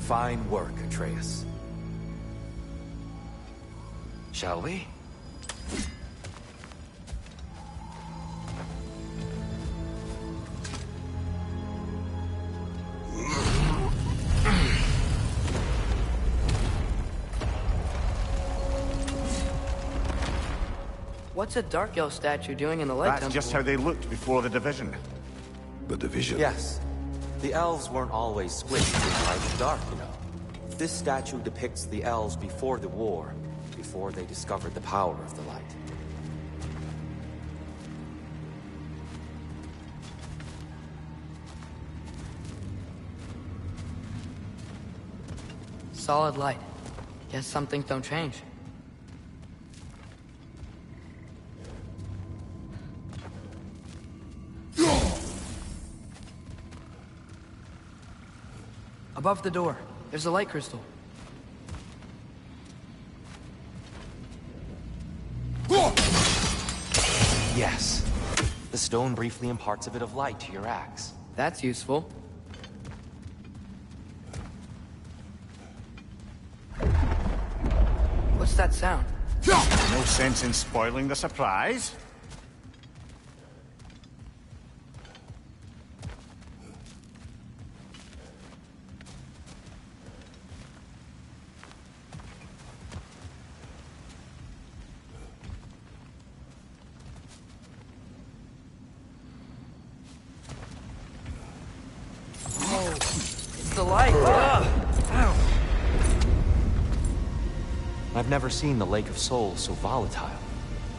[SPEAKER 1] Fine work, Atreus. Shall we?
[SPEAKER 2] What's a Dark Elf statue doing in the Light Temple?
[SPEAKER 5] That's just how they looked before the division.
[SPEAKER 6] The division?
[SPEAKER 1] Yes. The elves weren't always split between light and dark, you know. This statue depicts the elves before the war, before they discovered the power of the light.
[SPEAKER 2] Solid light. Guess some things don't change. Above the door, there's a light crystal.
[SPEAKER 1] Yes. The stone briefly imparts a bit of light to your axe.
[SPEAKER 2] That's useful. What's that sound?
[SPEAKER 5] No sense in spoiling the surprise.
[SPEAKER 2] It's the light! Ow!
[SPEAKER 1] I've never seen the Lake of Souls so volatile.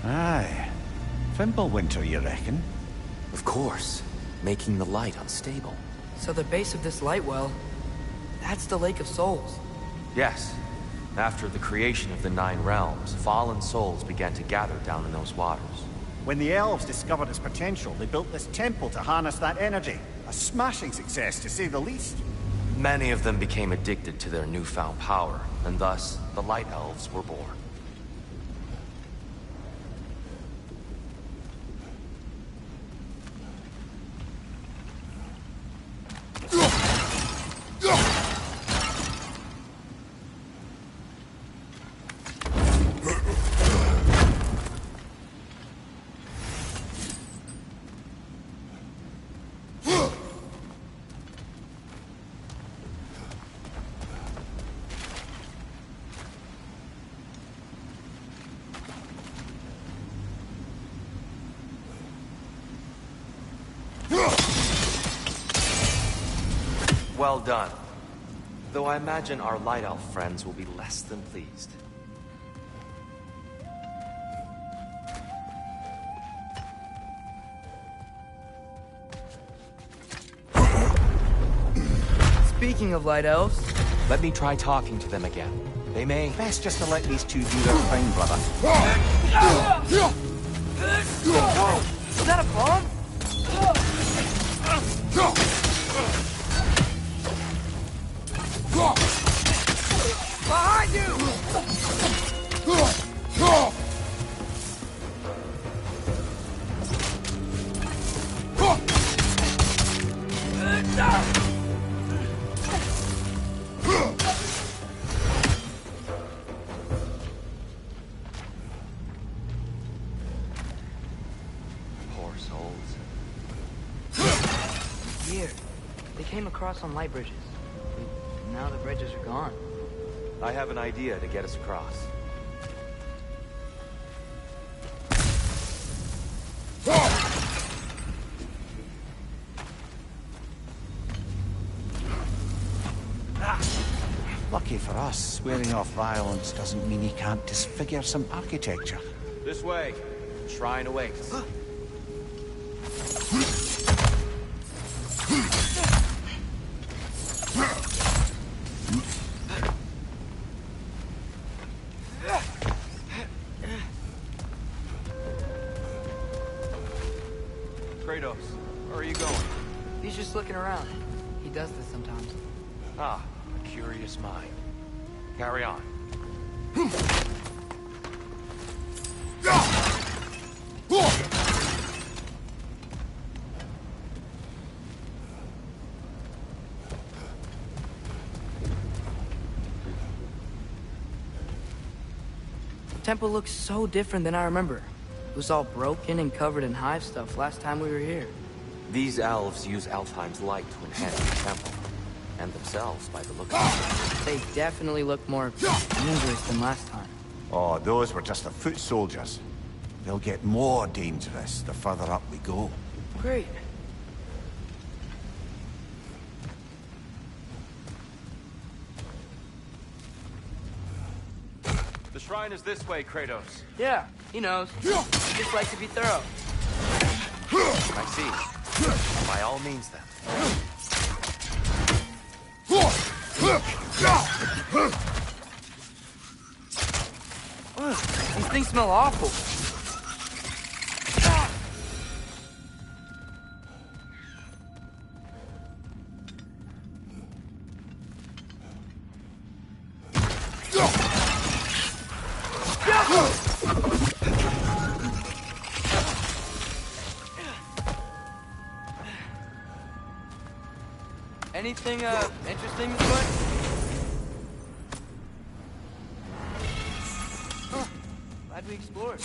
[SPEAKER 5] Aye. Fimbulwinter, you reckon?
[SPEAKER 1] Of course. Making the light unstable.
[SPEAKER 2] So the base of this light well, that's the Lake of Souls.
[SPEAKER 1] Yes. After the creation of the Nine Realms, fallen souls began to gather down in those waters.
[SPEAKER 5] When the elves discovered its potential, they built this temple to harness that energy. A smashing success, to say the least.
[SPEAKER 1] Many of them became addicted to their newfound power, and thus, the Light Elves were born. Well done. Though I imagine our Light Elf friends will be less than pleased.
[SPEAKER 2] Speaking of Light Elves...
[SPEAKER 1] Let me try talking to them again. They may...
[SPEAKER 5] Best just to let these two do their thing, brother.
[SPEAKER 2] Is that a bomb? Behind you!
[SPEAKER 1] Poor souls.
[SPEAKER 2] Here. They came across on light bridges. And now the bridges are gone.
[SPEAKER 1] I have an idea to get us across.
[SPEAKER 5] Lucky for us, swearing off violence doesn't mean he can't disfigure some architecture.
[SPEAKER 1] This way. Shrine awaits.
[SPEAKER 10] Kratos,
[SPEAKER 1] Where are you going?
[SPEAKER 2] He's just looking around. He does this sometimes.
[SPEAKER 1] Ah, a curious mind. Carry on.
[SPEAKER 2] The temple looks so different than I remember. It was all broken and covered in hive stuff last time we were here.
[SPEAKER 1] These elves use Alfheim's light to enhance the temple. And themselves, by the look of it.
[SPEAKER 2] They definitely look more dangerous than last time.
[SPEAKER 5] Oh, those were just the foot soldiers. They'll get more dangerous the further up we go.
[SPEAKER 2] Great.
[SPEAKER 1] The shrine is this way, Kratos.
[SPEAKER 2] Yeah, he knows. He just likes to be thorough.
[SPEAKER 1] I see. By all means, then.
[SPEAKER 2] Ugh, these things smell awful. Anything, interesting, Foot? Huh. Glad we explored.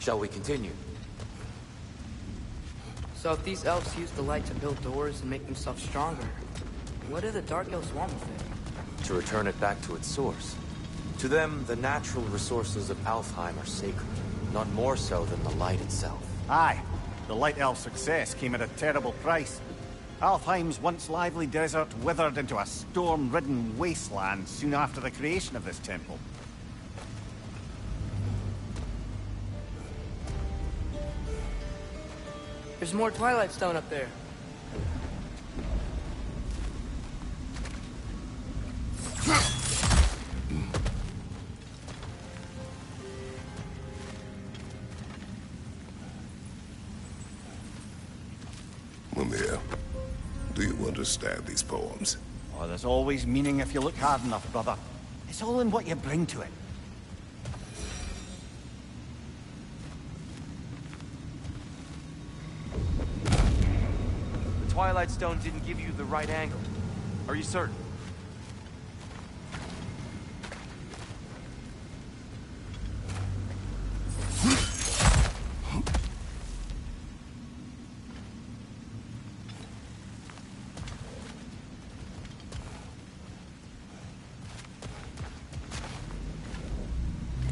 [SPEAKER 1] Shall we continue?
[SPEAKER 2] So if these elves use the light to build doors and make themselves stronger, what do the Dark Elves want with it?
[SPEAKER 1] To return it back to its source. To them, the natural resources of Alfheim are sacred, not more so than the light itself.
[SPEAKER 5] Aye, the Light Elf success came at a terrible price. Alfheim's once lively desert withered into a storm-ridden wasteland soon after the creation of this temple.
[SPEAKER 2] There's more Twilight Stone up there.
[SPEAKER 6] Mimir, do you understand these poems?
[SPEAKER 5] Oh, there's always meaning if you look hard enough, brother. It's all in what you bring to it.
[SPEAKER 1] The Twilight Stone didn't give you the right angle. Are you certain?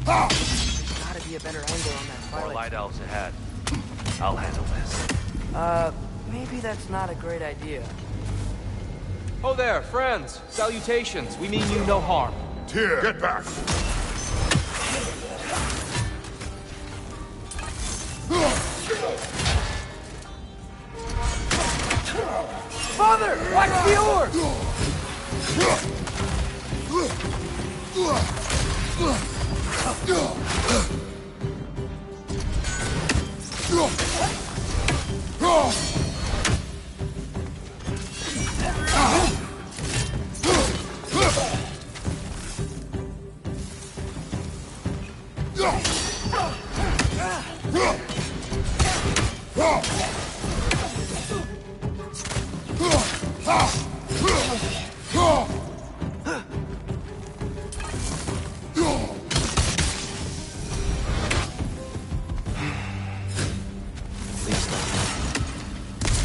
[SPEAKER 2] Gotta be a better angle on that
[SPEAKER 1] More
[SPEAKER 2] Twilight
[SPEAKER 1] light elves ahead. I'll handle this.
[SPEAKER 2] Maybe that's not a great idea.
[SPEAKER 12] Oh there, friends. Salutations. We mean you no harm.
[SPEAKER 6] Tyr, get back!
[SPEAKER 2] Father! Watch the oar!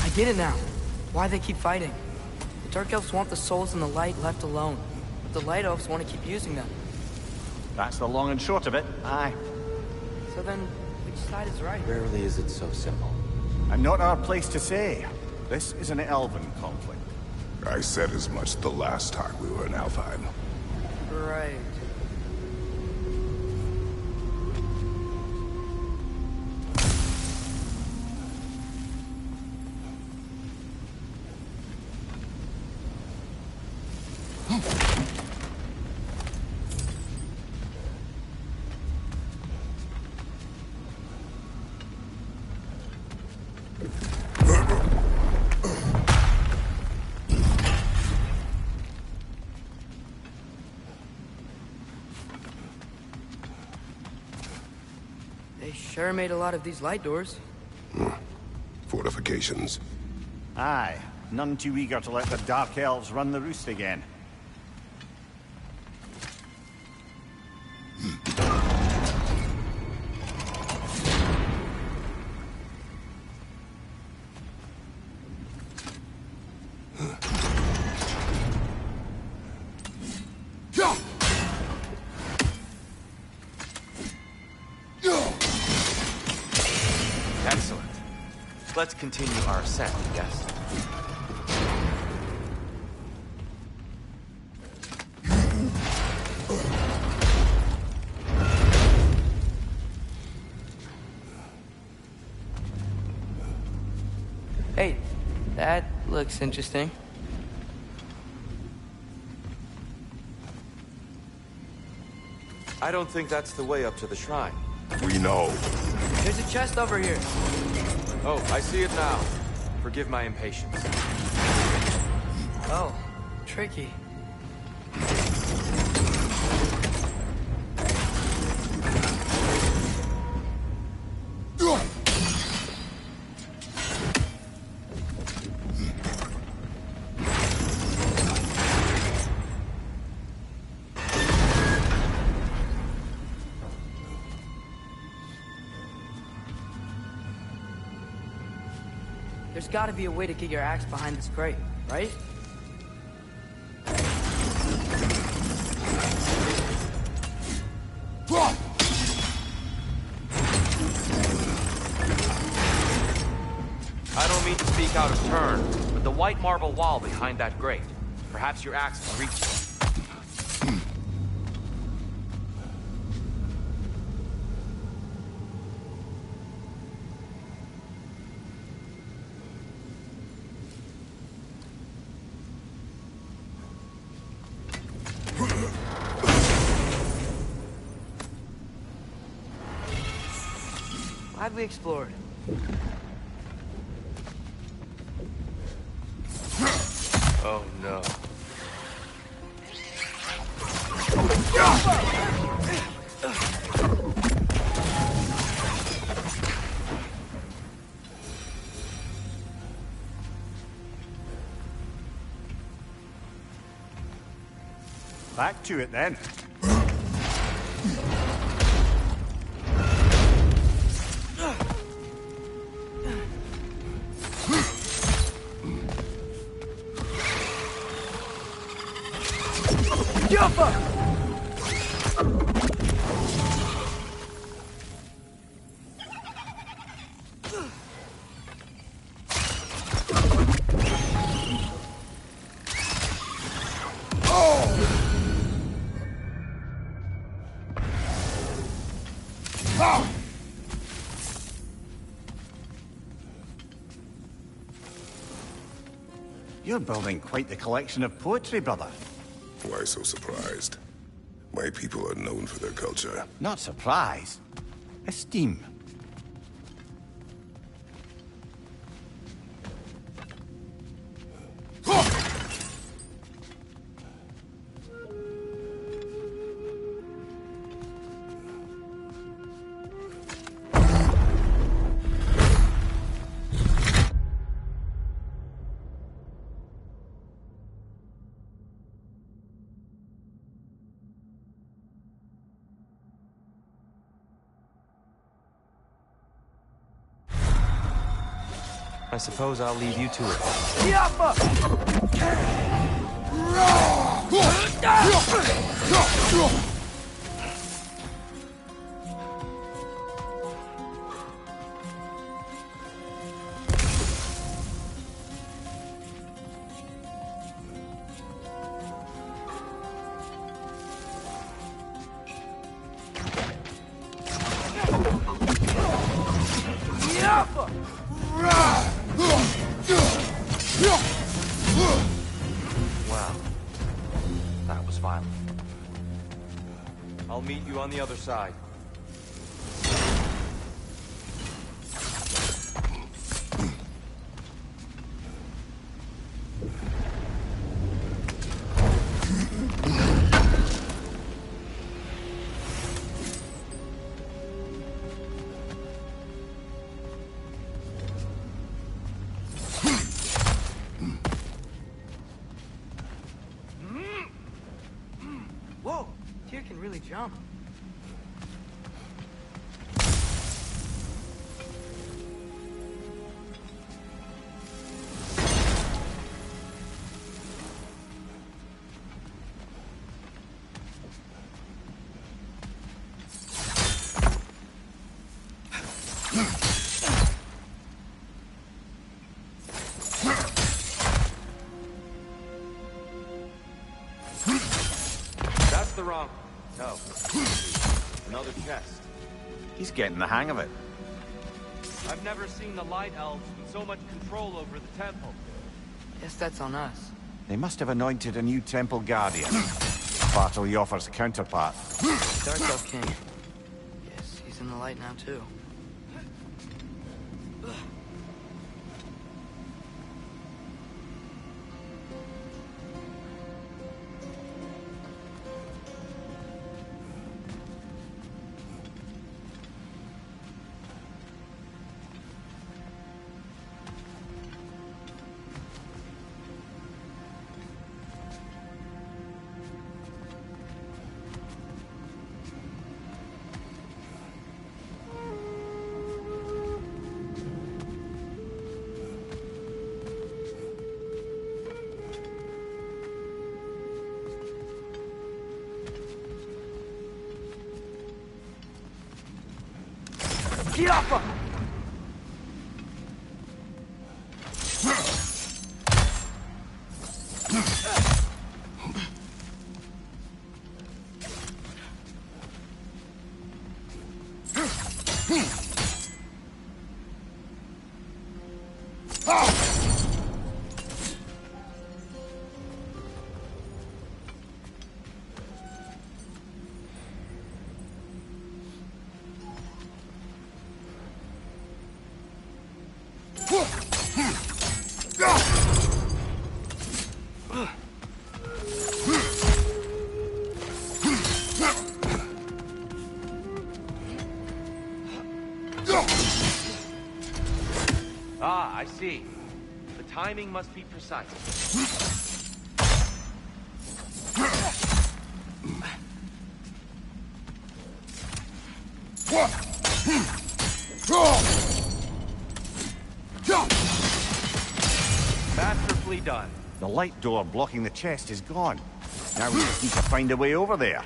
[SPEAKER 2] I get it now. Why they keep fighting? The Dark Elves want the souls in the light left alone. But the Light Elves want to keep using them.
[SPEAKER 5] That's the long and short of it, aye.
[SPEAKER 2] So then, which side is right?
[SPEAKER 1] Rarely is it so simple.
[SPEAKER 5] And not our place to say. This is an elven conflict.
[SPEAKER 6] I said as much the last time we were in Alfheim.
[SPEAKER 2] Right. They sure made a lot of these light doors.
[SPEAKER 6] Fortifications.
[SPEAKER 5] Aye, none too eager to let the Dark Elves run the roost again.
[SPEAKER 1] Excellent. Let's continue our ascent, yes?
[SPEAKER 2] Hey, that looks interesting.
[SPEAKER 1] I don't think that's the way up to the shrine.
[SPEAKER 6] We know.
[SPEAKER 2] There's a chest over here.
[SPEAKER 1] Oh, I see it now. Forgive my impatience.
[SPEAKER 2] Oh, tricky. There's gotta be a way to get your axe behind this crate, right?
[SPEAKER 1] I don't mean to speak out of turn, but the white marble wall behind that grate. Perhaps your axe can reach it.
[SPEAKER 2] Glad we explored.
[SPEAKER 1] Oh no.
[SPEAKER 5] Back to it then. You're building quite the collection of poetry, brother.
[SPEAKER 6] Why so surprised? My people are known for their culture.
[SPEAKER 5] Not surprised. Esteem.
[SPEAKER 1] I suppose I'll leave you to it. Wow. That was violent.
[SPEAKER 12] I'll meet you on the other side.
[SPEAKER 2] Whoa! Tyr can really jump.
[SPEAKER 12] That's the wrong... No. Another chest.
[SPEAKER 5] He's getting the hang of it.
[SPEAKER 12] I've never seen the Light Elves with so much control over the temple.
[SPEAKER 2] Guess that's on us.
[SPEAKER 5] They must have anointed a new temple guardian. Bartle Yoffer's counterpart.
[SPEAKER 2] Dark Elf King. Yes, he's in the light now, too. Get off him!
[SPEAKER 12] Ah, I see. The timing must be precise. Masterfully done.
[SPEAKER 5] The light door blocking the chest is gone. Now we just need to find a way over there.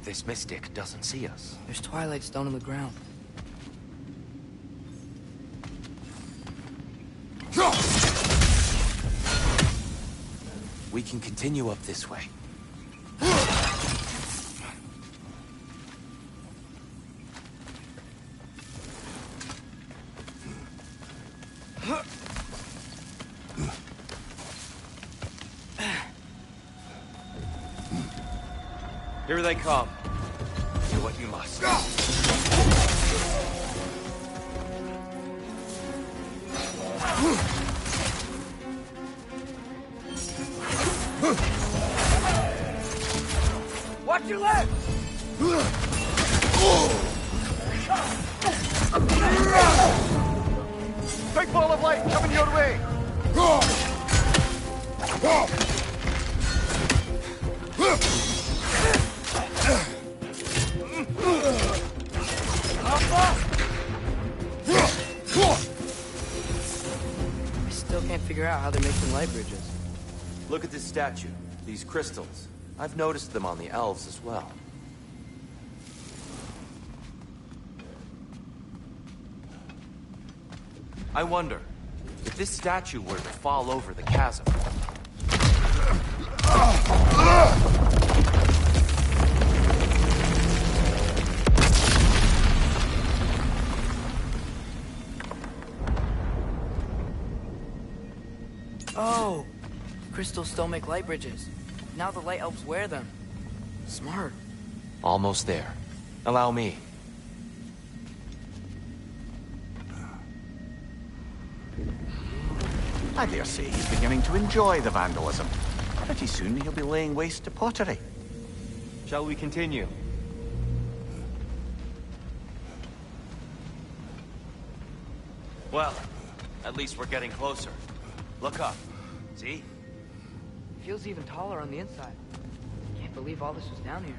[SPEAKER 1] This mystic doesn't see us.
[SPEAKER 2] There's Twilight Stone on the ground.
[SPEAKER 1] We can continue up this way.
[SPEAKER 12] Here they come.
[SPEAKER 1] Do what you must.
[SPEAKER 2] Watch your left! way! I still can't figure out how they're making light bridges.
[SPEAKER 1] Look at this statue. These crystals. I've noticed them on the elves as well. I wonder, if this statue were to fall over the chasm...
[SPEAKER 2] Oh! Crystals still make light bridges. Now the light elves wear them. Smart.
[SPEAKER 1] Almost there. Allow me.
[SPEAKER 5] I dare say he's beginning to enjoy the vandalism. Pretty soon he'll be laying waste to pottery.
[SPEAKER 1] Shall we continue? Well, at least we're getting closer. Look up. See?
[SPEAKER 2] Feels even taller on the inside. Can't believe all this was down here.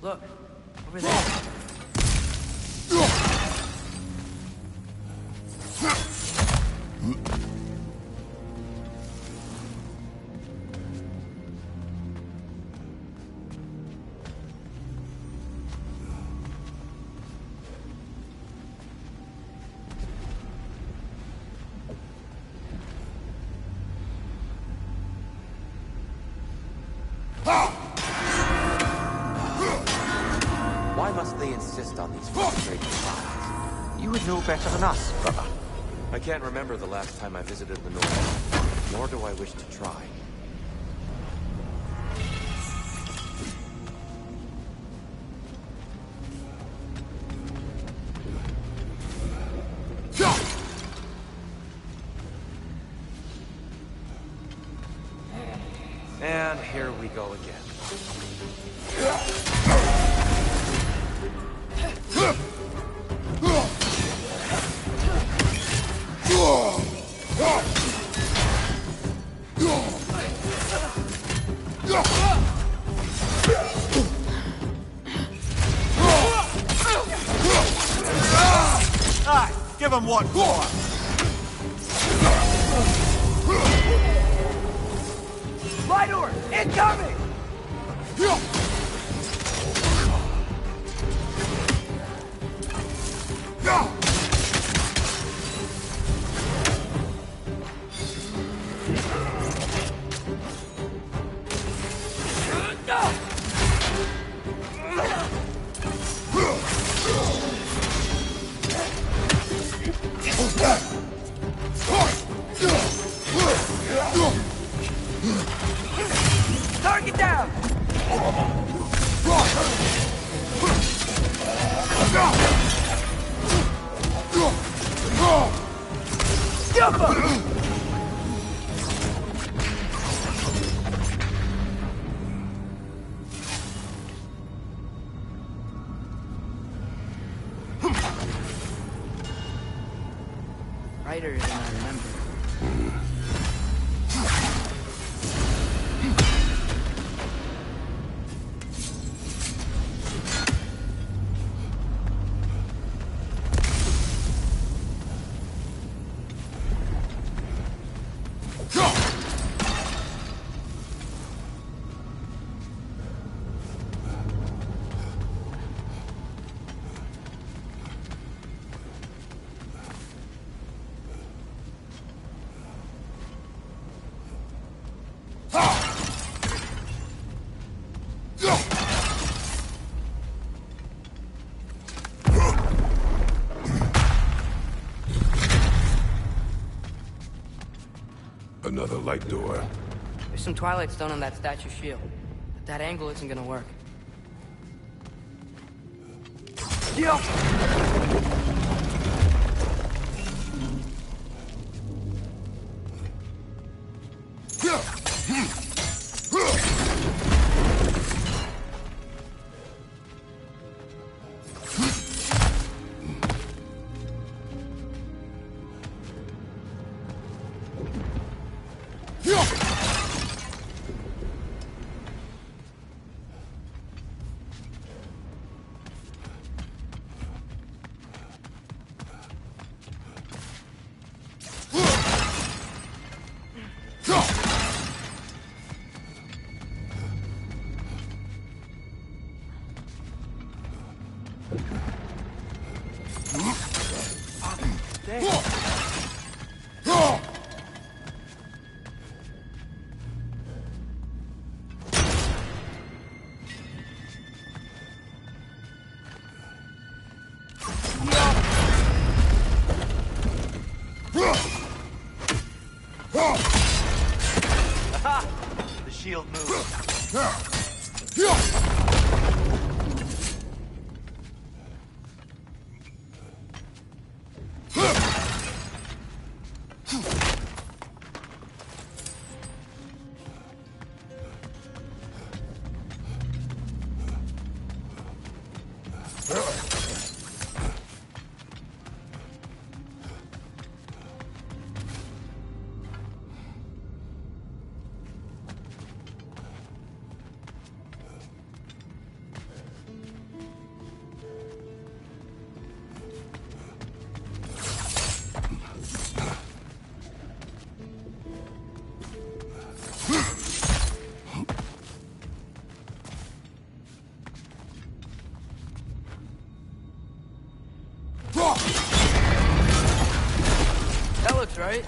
[SPEAKER 2] Look, over there.
[SPEAKER 1] Why must they insist on these frustrating trials?
[SPEAKER 5] You would know better than us, brother.
[SPEAKER 1] I can't remember the last time I visited the North, nor do I wish to try. And here we go again.
[SPEAKER 5] Aye, give him what for.
[SPEAKER 2] Fly door! Incoming! Target down! Jump him! Brighter than I remember.
[SPEAKER 6] Another light door.
[SPEAKER 2] There's some Twilight Stone on that statue shield, but that angle isn't gonna work. Yeah.
[SPEAKER 11] The shield moves.
[SPEAKER 2] That looks right.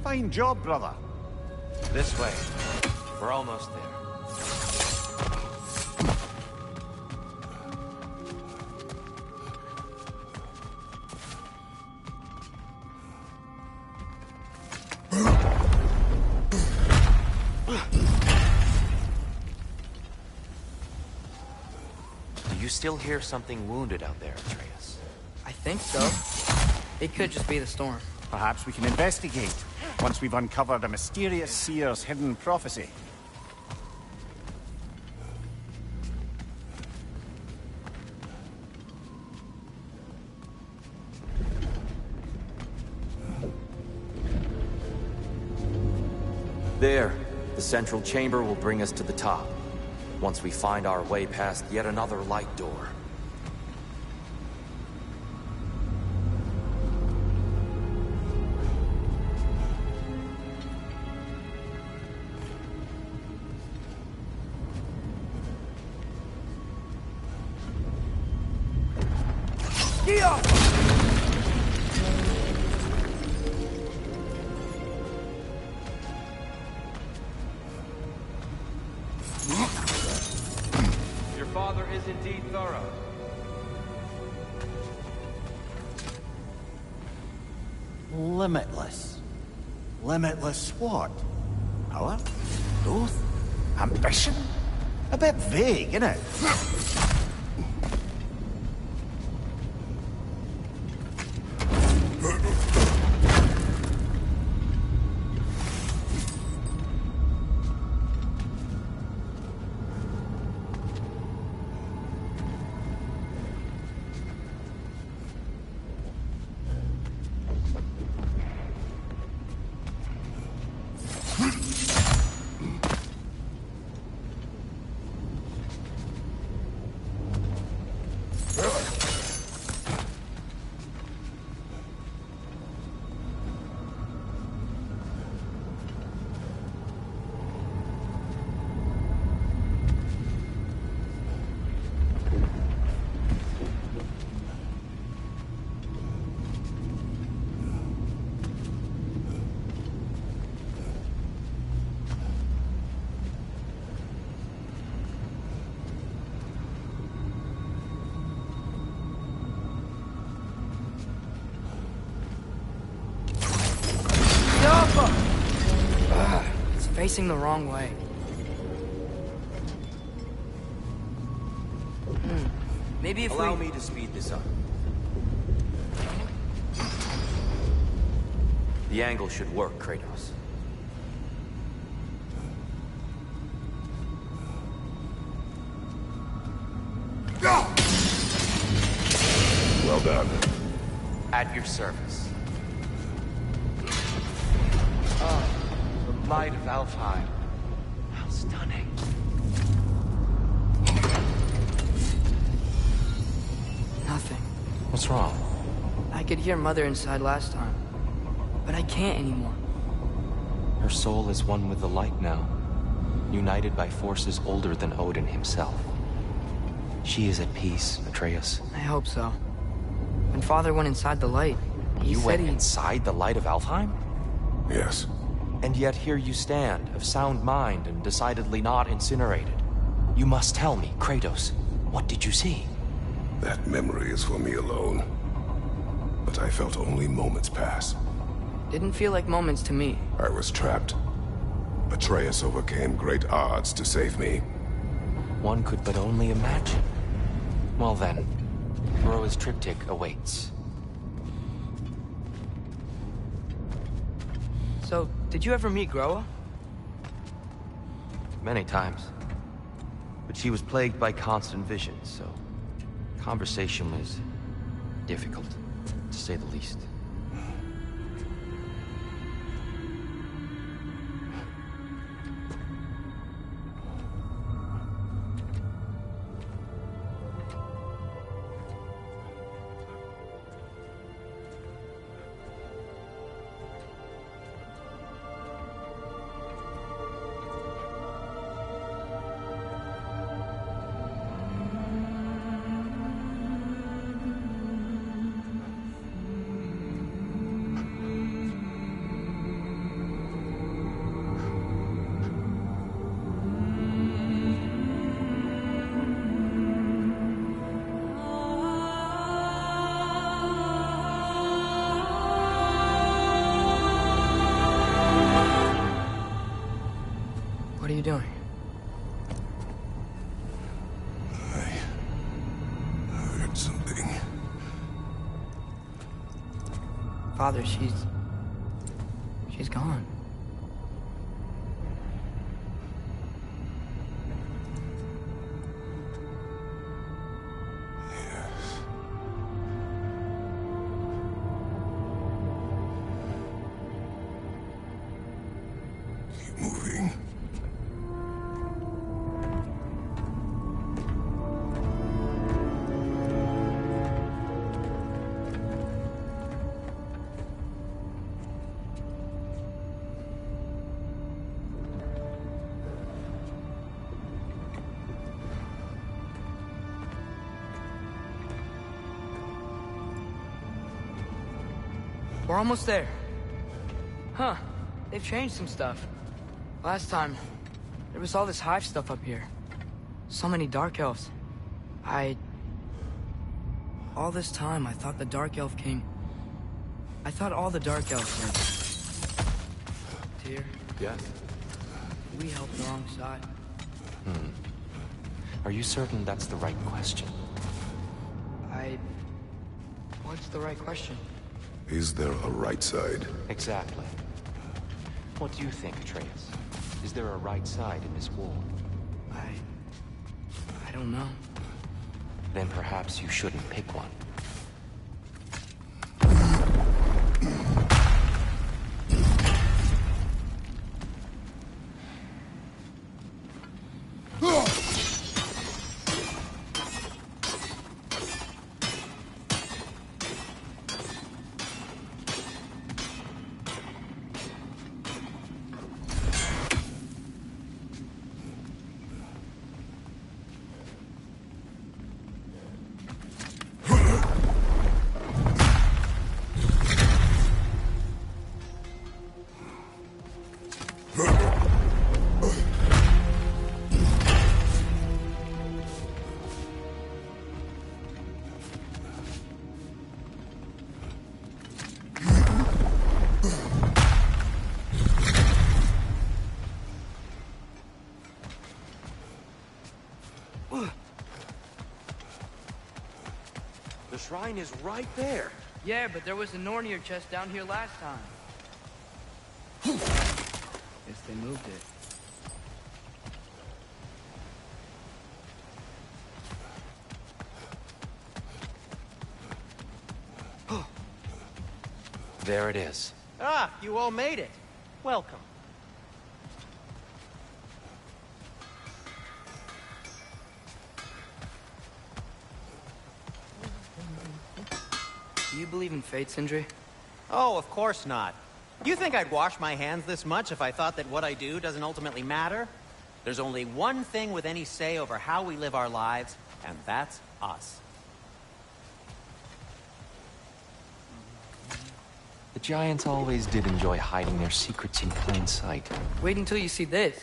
[SPEAKER 5] Fine job, brother.
[SPEAKER 1] This way. We're almost there. Do you still hear something wounded out there, Atreus?
[SPEAKER 2] I think so. It could just be the storm.
[SPEAKER 5] Perhaps we can investigate, once we've uncovered a mysterious seer's hidden prophecy.
[SPEAKER 1] There. The central chamber will bring us to the top. Once we find our way past yet another light door.
[SPEAKER 12] Your father is indeed thorough.
[SPEAKER 5] Limitless. Limitless what? Power? Growth? Ambition? A bit vague, innit?
[SPEAKER 2] facing the wrong way. Maybe if
[SPEAKER 1] Allow me to speed this up. The angle should work, Kratos.
[SPEAKER 6] Well done.
[SPEAKER 1] At your service. Oh, the light of Alfheim. How stunning.
[SPEAKER 2] Nothing.
[SPEAKER 1] What's wrong?
[SPEAKER 2] I could hear Mother inside last time, but I can't anymore.
[SPEAKER 1] Her soul is one with the light now, united by forces older than Odin himself. She is at peace, Atreus.
[SPEAKER 2] I hope so. When Father went inside the light, he
[SPEAKER 1] You
[SPEAKER 2] said
[SPEAKER 1] went
[SPEAKER 2] he...
[SPEAKER 1] inside the light of Alfheim?
[SPEAKER 6] Yes.
[SPEAKER 1] And yet here you stand, of sound mind and decidedly not incinerated. You must tell me, Kratos, what did you see?
[SPEAKER 6] That memory is for me alone. But I felt only moments pass.
[SPEAKER 2] Didn't feel like moments to me.
[SPEAKER 6] I was trapped. Atreus overcame great odds to save me.
[SPEAKER 1] One could but only imagine. Well then, Groa's triptych awaits.
[SPEAKER 2] So, did you ever meet Groa?
[SPEAKER 1] Many times. But she was plagued by constant visions, so conversation was difficult, to say the least.
[SPEAKER 2] What are you doing?
[SPEAKER 6] I heard something.
[SPEAKER 2] Father, she's gone.
[SPEAKER 6] Keep moving.
[SPEAKER 2] We're almost there. Huh. They've changed some stuff. Last time, there was all this hive stuff up here. So many Dark Elves. All this time, I thought the Dark Elf King... I thought all the Dark Elves were... Tyr,
[SPEAKER 1] Yes?
[SPEAKER 2] we helped alongside.
[SPEAKER 1] Are you certain that's the right question?
[SPEAKER 2] What's the right question?
[SPEAKER 6] Is there a right side?
[SPEAKER 1] Exactly. What do you think, Atreus? Is there a right side in this war?
[SPEAKER 2] I don't know.
[SPEAKER 1] Then perhaps you shouldn't pick one. shrine is right there.
[SPEAKER 2] Yeah, but there was a Nornir chest down here last time. Guess they moved it.
[SPEAKER 1] There it is.
[SPEAKER 3] Ah, you all made it. Welcome.
[SPEAKER 2] Do you believe in fate, Sindri?
[SPEAKER 3] Oh, of course not. You think I'd wash my hands this much if I thought that what I do doesn't ultimately matter? There's only one thing with any say over how we live our lives, and that's us.
[SPEAKER 1] The Giants always did enjoy hiding their secrets in plain sight.
[SPEAKER 2] Wait until you see this.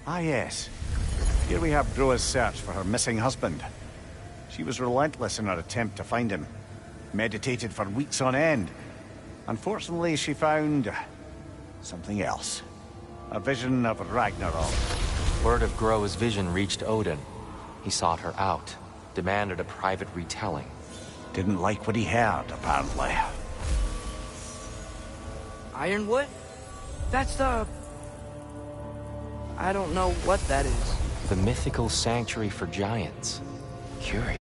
[SPEAKER 5] Ah, yes. Here we have Groa's search for her missing husband. She was relentless in her attempt to find him. Meditated for weeks on end. Unfortunately, she found something else. A vision of Ragnarok.
[SPEAKER 1] Word of Groa's vision reached Odin. He sought her out, demanded a private retelling.
[SPEAKER 5] Didn't like what he heard, apparently.
[SPEAKER 2] Ironwood? That's the... I don't know what that is.
[SPEAKER 1] The mythical sanctuary for giants. Curious.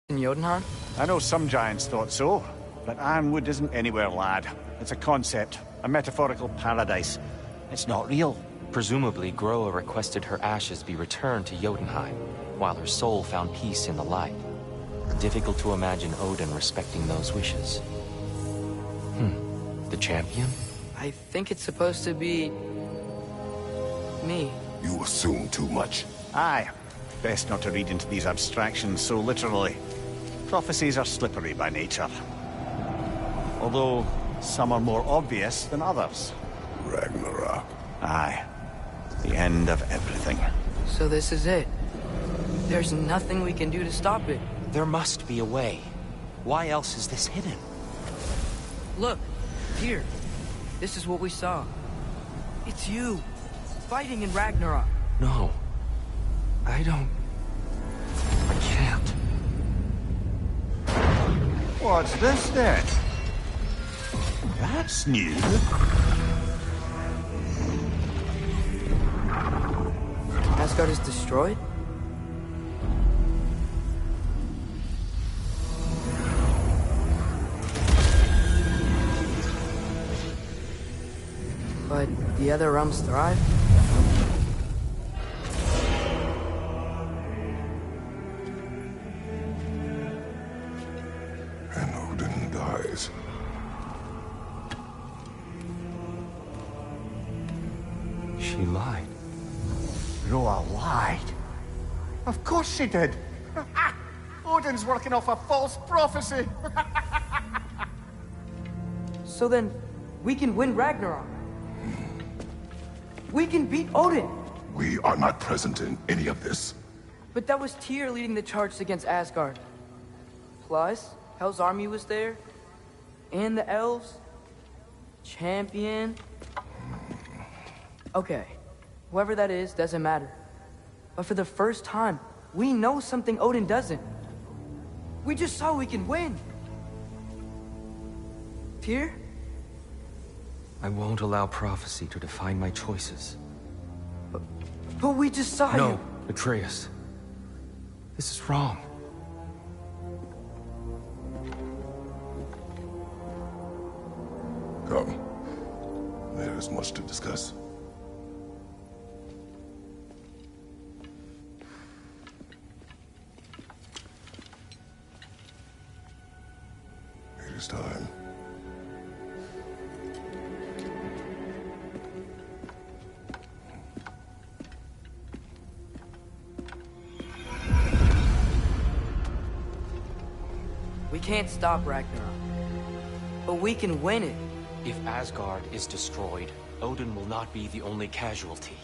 [SPEAKER 2] In Jotunheim?
[SPEAKER 5] I know some giants thought so, but Ironwood isn't anywhere, lad. It's a concept, a metaphorical paradise. It's not real.
[SPEAKER 1] Presumably, Groa requested her ashes be returned to Jotunheim, while her soul found peace in the light. Difficult to imagine Odin respecting those wishes. The champion?
[SPEAKER 2] I think it's supposed to be... me.
[SPEAKER 6] You assume too much.
[SPEAKER 5] Aye. Best not to read into these abstractions so literally. Prophecies are slippery by nature. Although, some are more obvious than others.
[SPEAKER 6] Ragnarok.
[SPEAKER 5] Aye. The end of everything.
[SPEAKER 2] So this is it. There's nothing we can do to stop it.
[SPEAKER 1] There must be a way. Why else is this hidden?
[SPEAKER 2] Look, here. This is what we saw. It's you, fighting in Ragnarok.
[SPEAKER 1] No. I can't.
[SPEAKER 5] What's this then? That's new.
[SPEAKER 2] Asgard is destroyed? But the other realms thrive?
[SPEAKER 6] And Odin dies.
[SPEAKER 1] She lied.
[SPEAKER 5] Groa lied. Of course she did. Odin's working off a false prophecy.
[SPEAKER 2] So then, we can win Ragnarok. We can beat Odin.
[SPEAKER 6] We are not present in any of this.
[SPEAKER 2] But that was Tyr leading the charge against Asgard. Plus, Hell's army was there. And the elves. Champion. Okay. Whoever that is, doesn't matter. But for the first time, we know something Odin doesn't. We just saw we can win. Tyr?
[SPEAKER 1] I won't allow prophecy to define my choices.
[SPEAKER 2] But we just saw you.
[SPEAKER 1] No, Atreus. This is wrong.
[SPEAKER 6] Come. There is much to discuss. It is time.
[SPEAKER 2] We can't stop Ragnarok. but we can win it.
[SPEAKER 1] If Asgard is destroyed, Odin will not be the only casualty.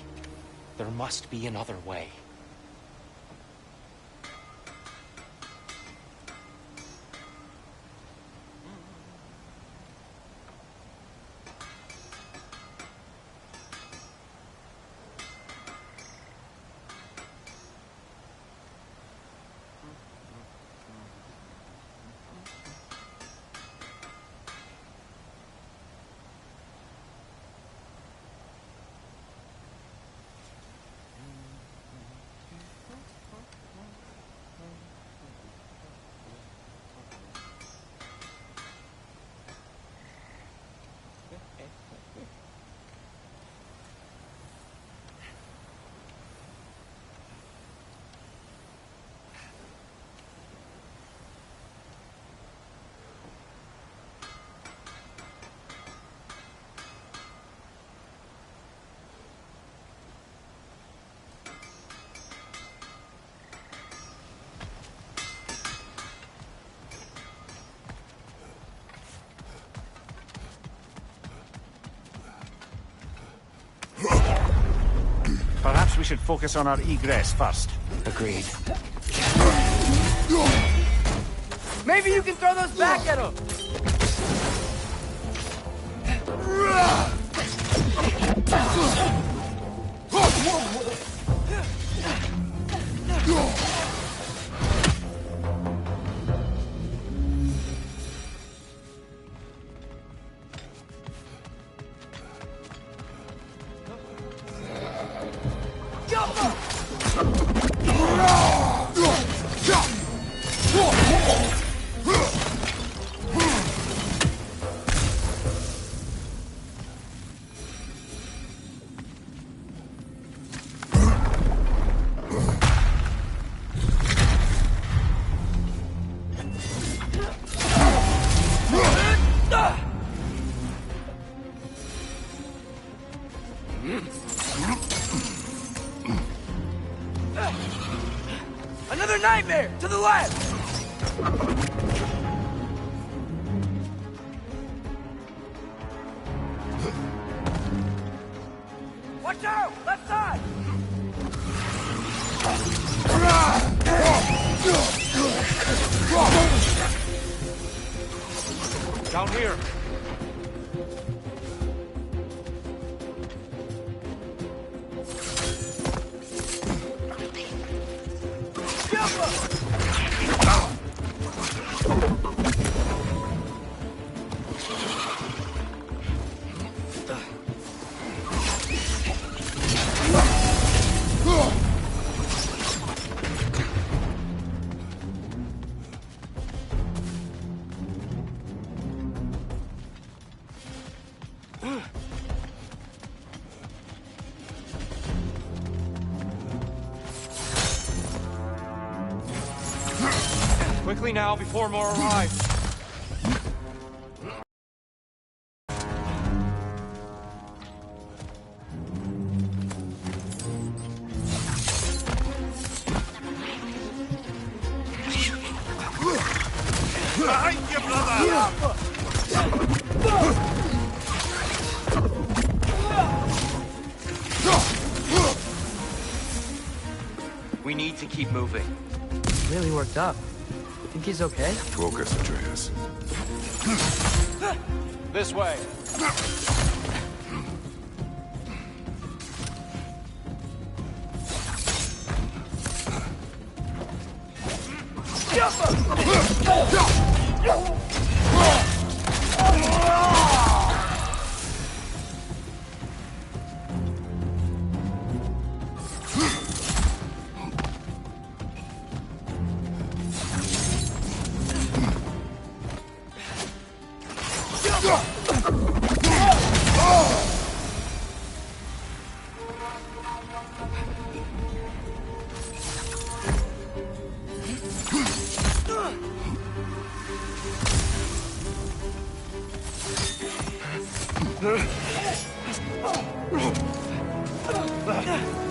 [SPEAKER 1] There must be another way.
[SPEAKER 5] Perhaps we should focus on our egress first.
[SPEAKER 1] Agreed.
[SPEAKER 2] Maybe you can throw those back at him! Another nightmare! To the left! Watch out! Left side!
[SPEAKER 12] Down here. Quickly now, before more arrive.
[SPEAKER 4] Behind you, brother!
[SPEAKER 12] We need to keep moving.
[SPEAKER 2] Really worked up. Think he's okay?
[SPEAKER 6] Focus, Atreus.
[SPEAKER 12] This way.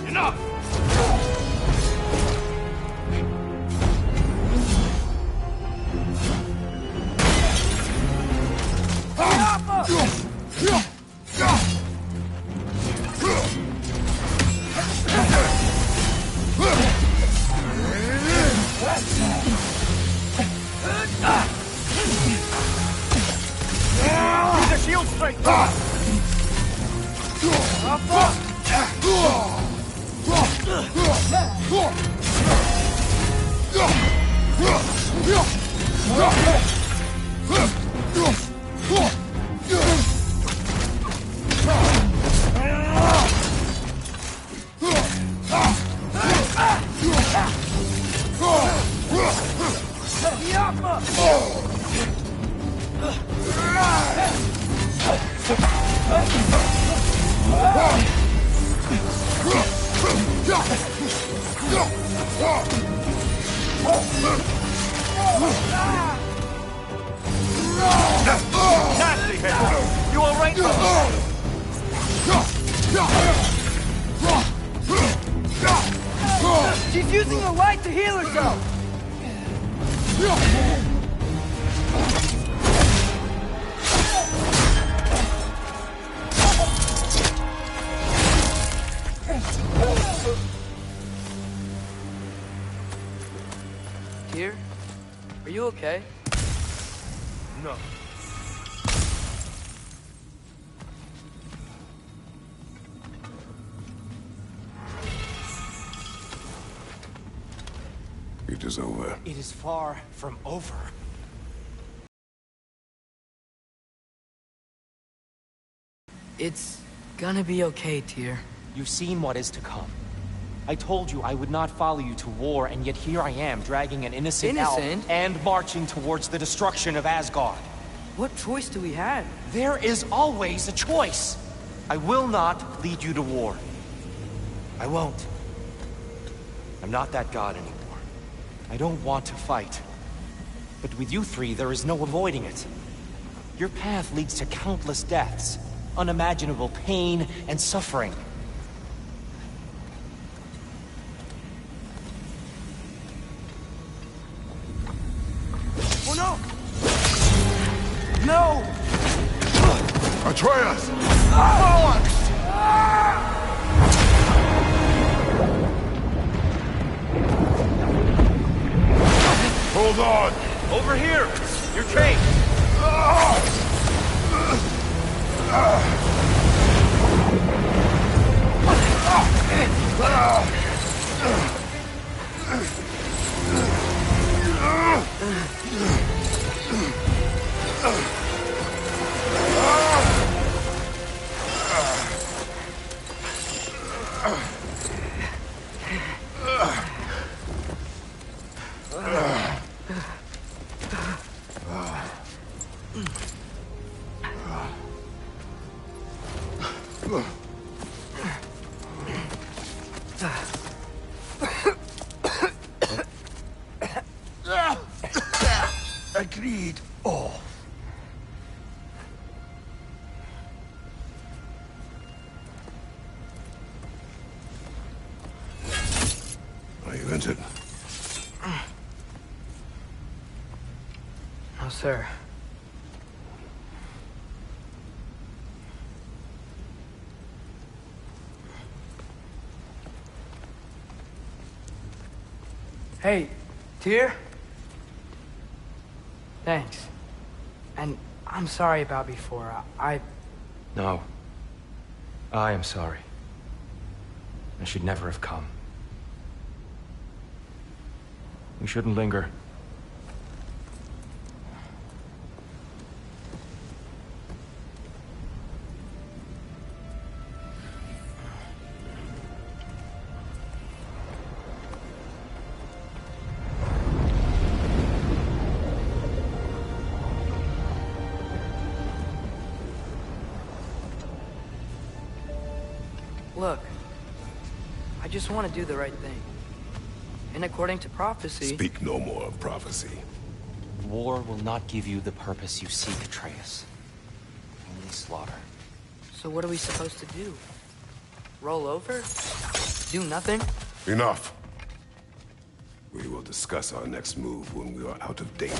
[SPEAKER 4] Enough! The shield straight!
[SPEAKER 11] Nasty head! You all right?
[SPEAKER 2] She's using her light to heal herself! Tyr? Are you okay?
[SPEAKER 10] No.
[SPEAKER 6] It is over.
[SPEAKER 3] It is far from over.
[SPEAKER 2] It's gonna be okay, Tyr.
[SPEAKER 1] You've seen what is to come. I told you I would not follow you to war, and yet here I am, dragging an innocent elf and marching towards the destruction of Asgard.
[SPEAKER 2] What choice do we have?
[SPEAKER 1] There is always a choice. I will not lead you to war. I won't. I'm not that god anymore. I don't want to fight. But with you three, there is no avoiding it. Your path leads to countless deaths, unimaginable pain and suffering.
[SPEAKER 2] Oh no! No!
[SPEAKER 6] Atreus! Hold on!
[SPEAKER 11] Over here! You're chained!
[SPEAKER 6] Agreed. Oh. Are you injured?
[SPEAKER 2] No, sir. Hey, Tyr? Thanks. And I'm sorry about before.
[SPEAKER 1] No. I am sorry. I should never have come. We shouldn't linger.
[SPEAKER 2] Look, I just want to do the right thing. And according to prophecy...
[SPEAKER 6] Speak no more of prophecy.
[SPEAKER 1] War will not give you the purpose you seek, Atreus. Only slaughter.
[SPEAKER 2] So what are we supposed to do? Roll over? Do nothing?
[SPEAKER 6] Enough. We will discuss our next move when we are out of danger.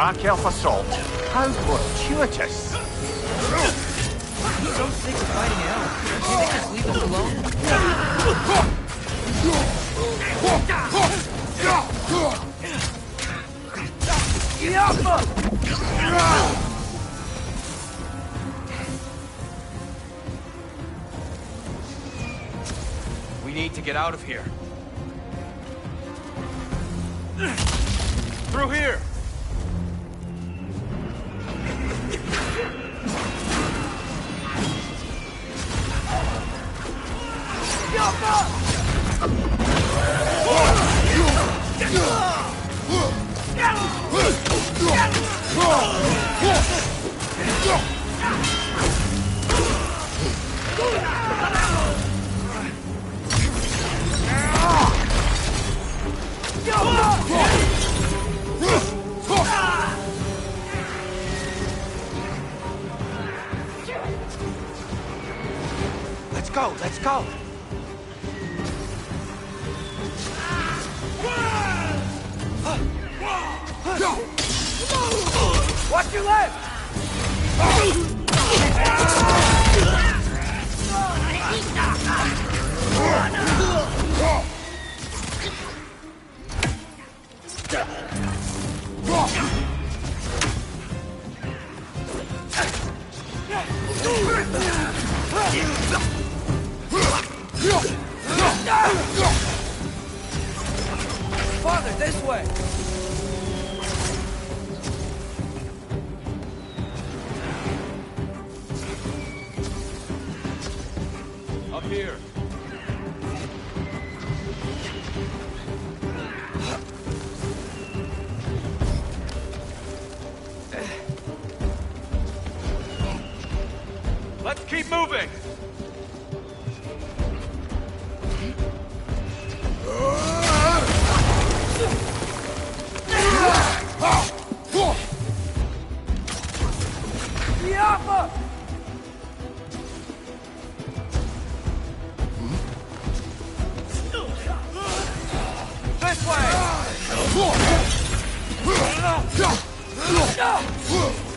[SPEAKER 5] Dark Elf assault? How fortuitous!
[SPEAKER 2] I'm so sick of fighting elves. Can't they just leave us alone?
[SPEAKER 12] We need to get out of here. Through here!
[SPEAKER 11] Let's go!
[SPEAKER 2] Watch your left! Father, this way!
[SPEAKER 12] Up here. Let's keep moving!
[SPEAKER 2] This way!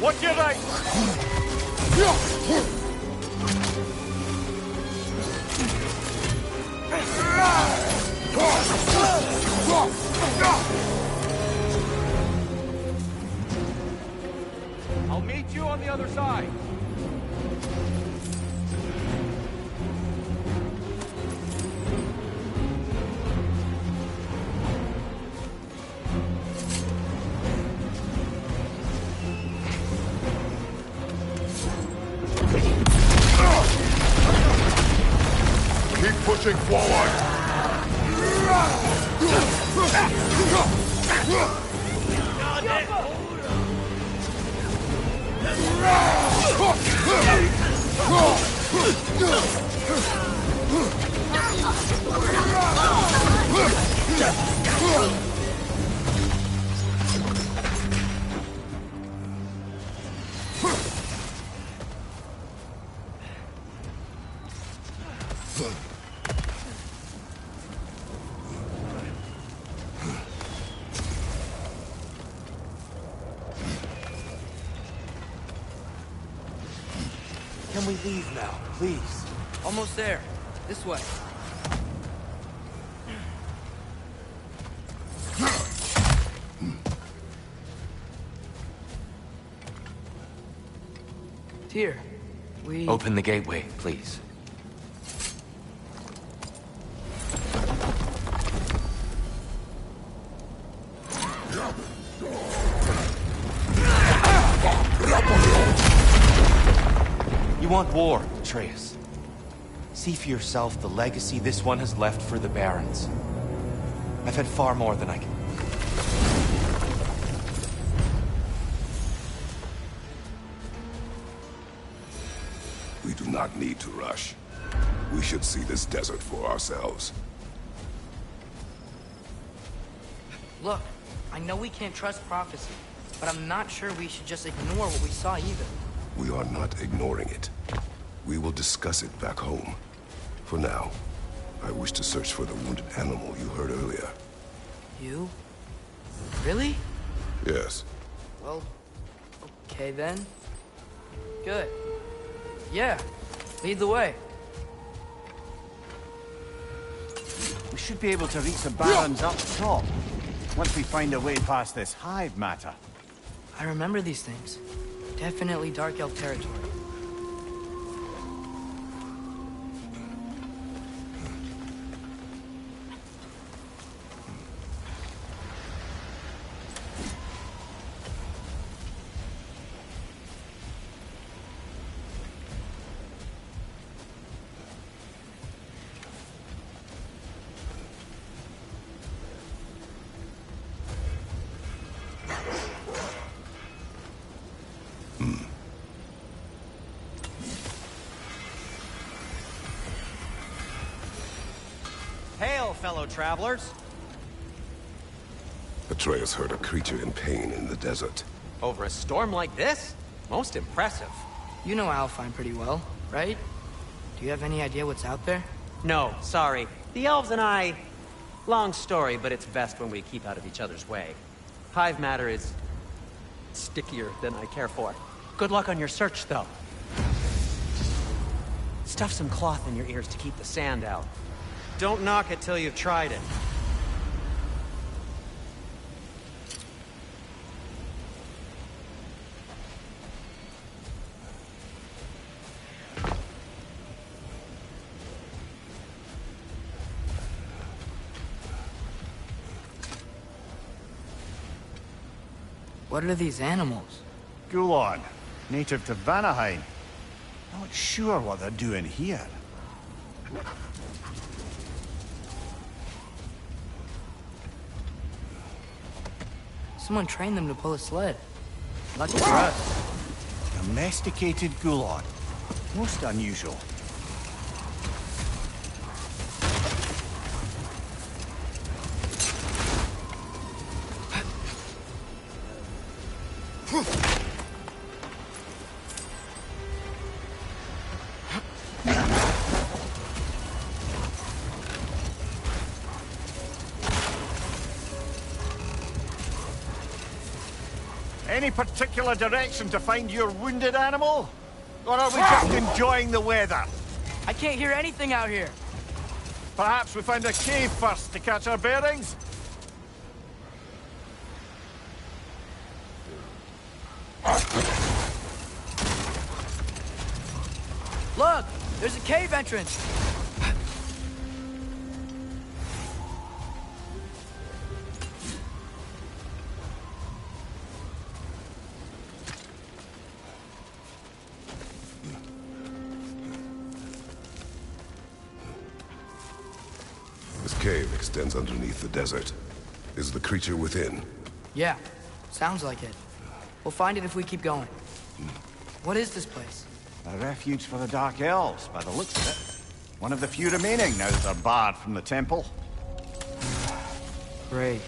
[SPEAKER 12] Watch your right! I'll meet you on the other side.
[SPEAKER 6] Keep pushing forward!
[SPEAKER 12] Can we leave now, please?
[SPEAKER 2] Almost there. This way. Here. We...
[SPEAKER 1] Open the gateway, please. You want war, Atreus. See for yourself the legacy this one has left for the Barons. I've had far more than I can...
[SPEAKER 6] We do not need to rush. We should see this desert for ourselves.
[SPEAKER 2] Look, I know we can't trust prophecy, but I'm not sure we should just ignore what we saw either.
[SPEAKER 6] We are not ignoring it. We will discuss it back home. For now, I wish to search for the wounded animal you heard earlier.
[SPEAKER 2] You? Really?
[SPEAKER 6] Yes.
[SPEAKER 2] Well, okay then. Good. Yeah, lead the way.
[SPEAKER 5] We should be able to reach the barons up top, once we find a way past this hive matter.
[SPEAKER 2] I remember these things. Definitely Dark Elf territory.
[SPEAKER 3] Hail, fellow travelers.
[SPEAKER 6] Atreus heard a creature in pain in the desert.
[SPEAKER 3] Over a storm like this? Most impressive.
[SPEAKER 2] You know Alfheim pretty well, right? Do you have any idea what's out there?
[SPEAKER 3] No, sorry. The elves and I... Long story, but it's best when we keep out of each other's way. Hive matter is... stickier than I care for. Good luck on your search, though. Stuff some cloth in your ears to keep the sand out. Don't knock it till you've tried it.
[SPEAKER 2] What are these animals?
[SPEAKER 5] GOW Ng, native to Vanaheim. Not sure what they're doing here.
[SPEAKER 2] Someone trained them to pull a sled. Lucky for us.
[SPEAKER 5] Domesticated GOW Ng. Most unusual. Any particular direction to find your wounded animal? Or are we just enjoying the weather?
[SPEAKER 2] I can't hear anything out here.
[SPEAKER 5] Perhaps we find a cave first to catch our bearings?
[SPEAKER 2] Look! There's a cave entrance!
[SPEAKER 6] This cave extends underneath the desert. Is the creature within?
[SPEAKER 2] Yeah, sounds like it. We'll find it if we keep going. What is this place?
[SPEAKER 5] A refuge for the Dark Elves, by the looks of it. One of the few remaining now that they're barred from the temple.
[SPEAKER 2] Great.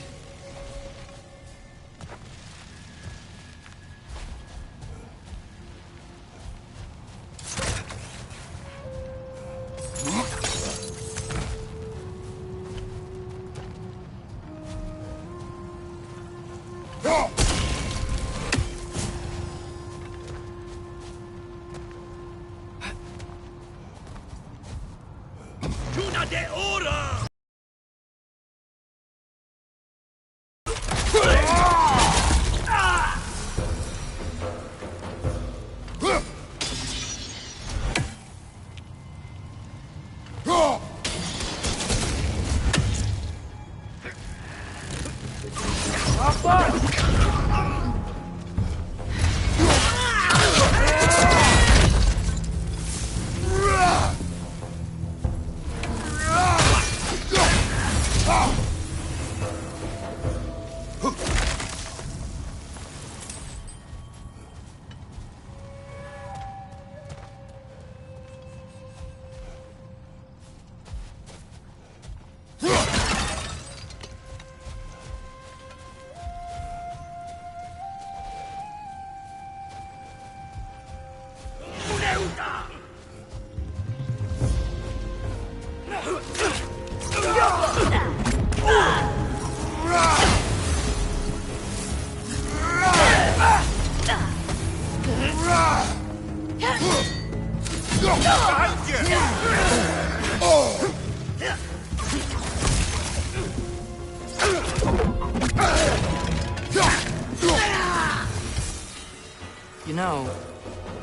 [SPEAKER 2] know,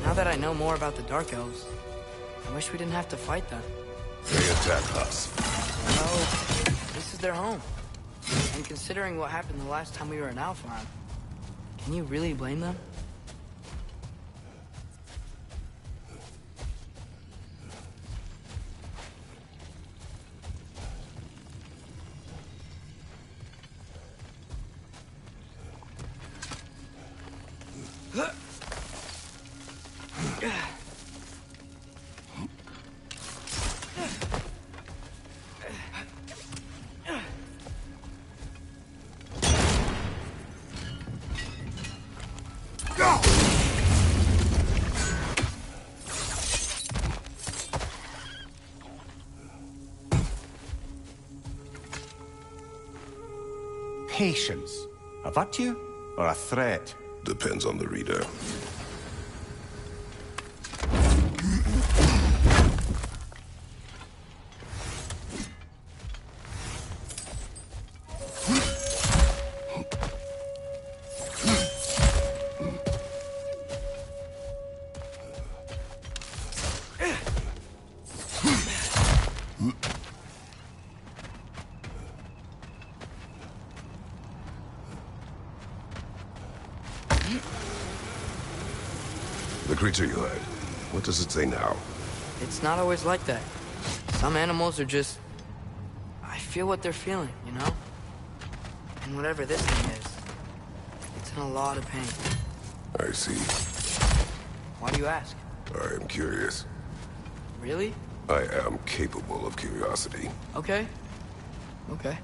[SPEAKER 2] now that I know more about the Dark Elves, I wish we didn't have to fight them.
[SPEAKER 6] They attack us.
[SPEAKER 2] No, this is their home. And considering what happened the last time we were in Alfheim, can you really blame them?
[SPEAKER 5] Patience. A virtue or a threat?
[SPEAKER 6] Depends on the reader. The creature you had, what does it say now?
[SPEAKER 2] It's not always like that. Some animals are just... I feel what they're feeling, you know? And whatever this thing is, it's in a lot of pain.
[SPEAKER 6] I see.
[SPEAKER 2] Why do you ask?
[SPEAKER 6] I am curious.
[SPEAKER 2] Really?
[SPEAKER 6] I am capable of curiosity.
[SPEAKER 2] Okay. Okay.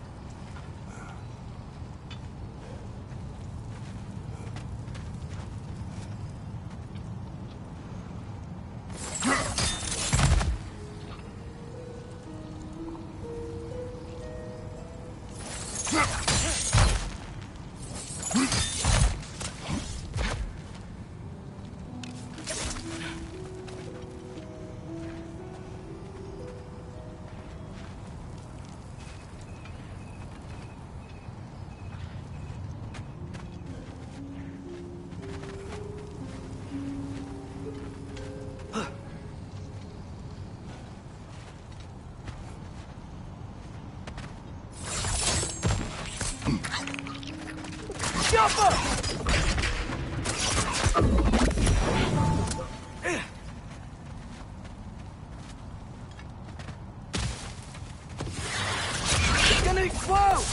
[SPEAKER 2] It's gonna explode!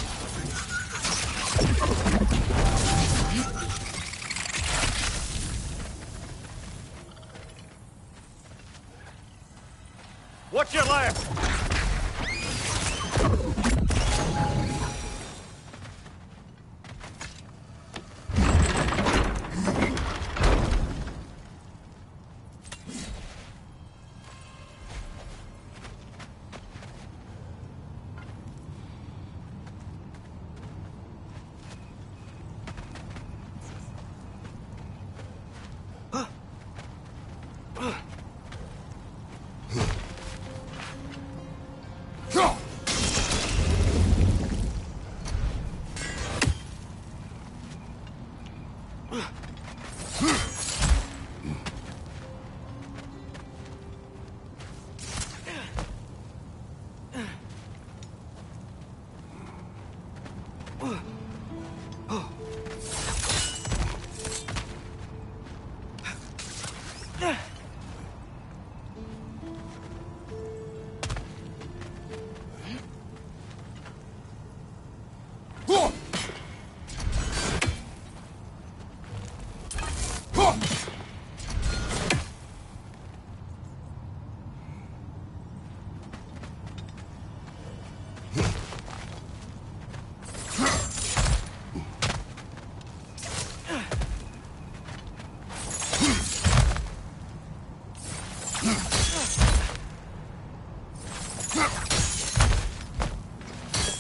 [SPEAKER 10] Watch your left!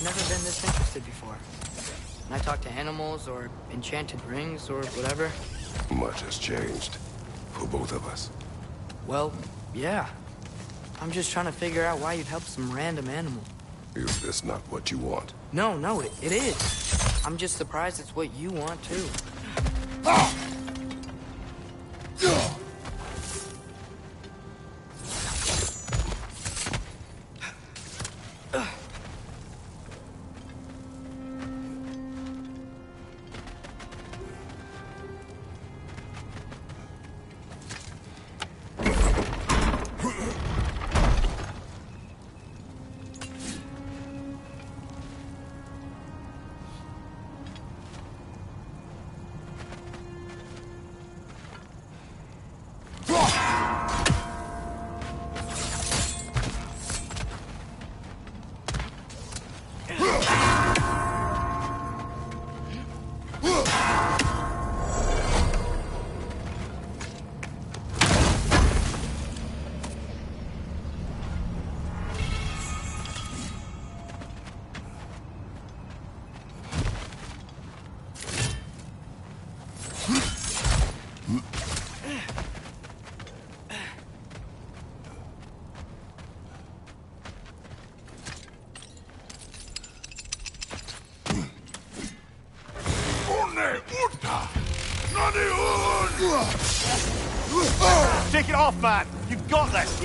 [SPEAKER 2] Never been this interested before. When I talk to animals or enchanted rings or whatever.
[SPEAKER 6] Much has changed. For both of us.
[SPEAKER 2] Well, yeah. I'm just trying to figure out why you'd help some random animal.
[SPEAKER 6] Is this not what you want?
[SPEAKER 2] No, it is. I'm just surprised it's what you want, too.
[SPEAKER 5] Take it off, man! You've got this!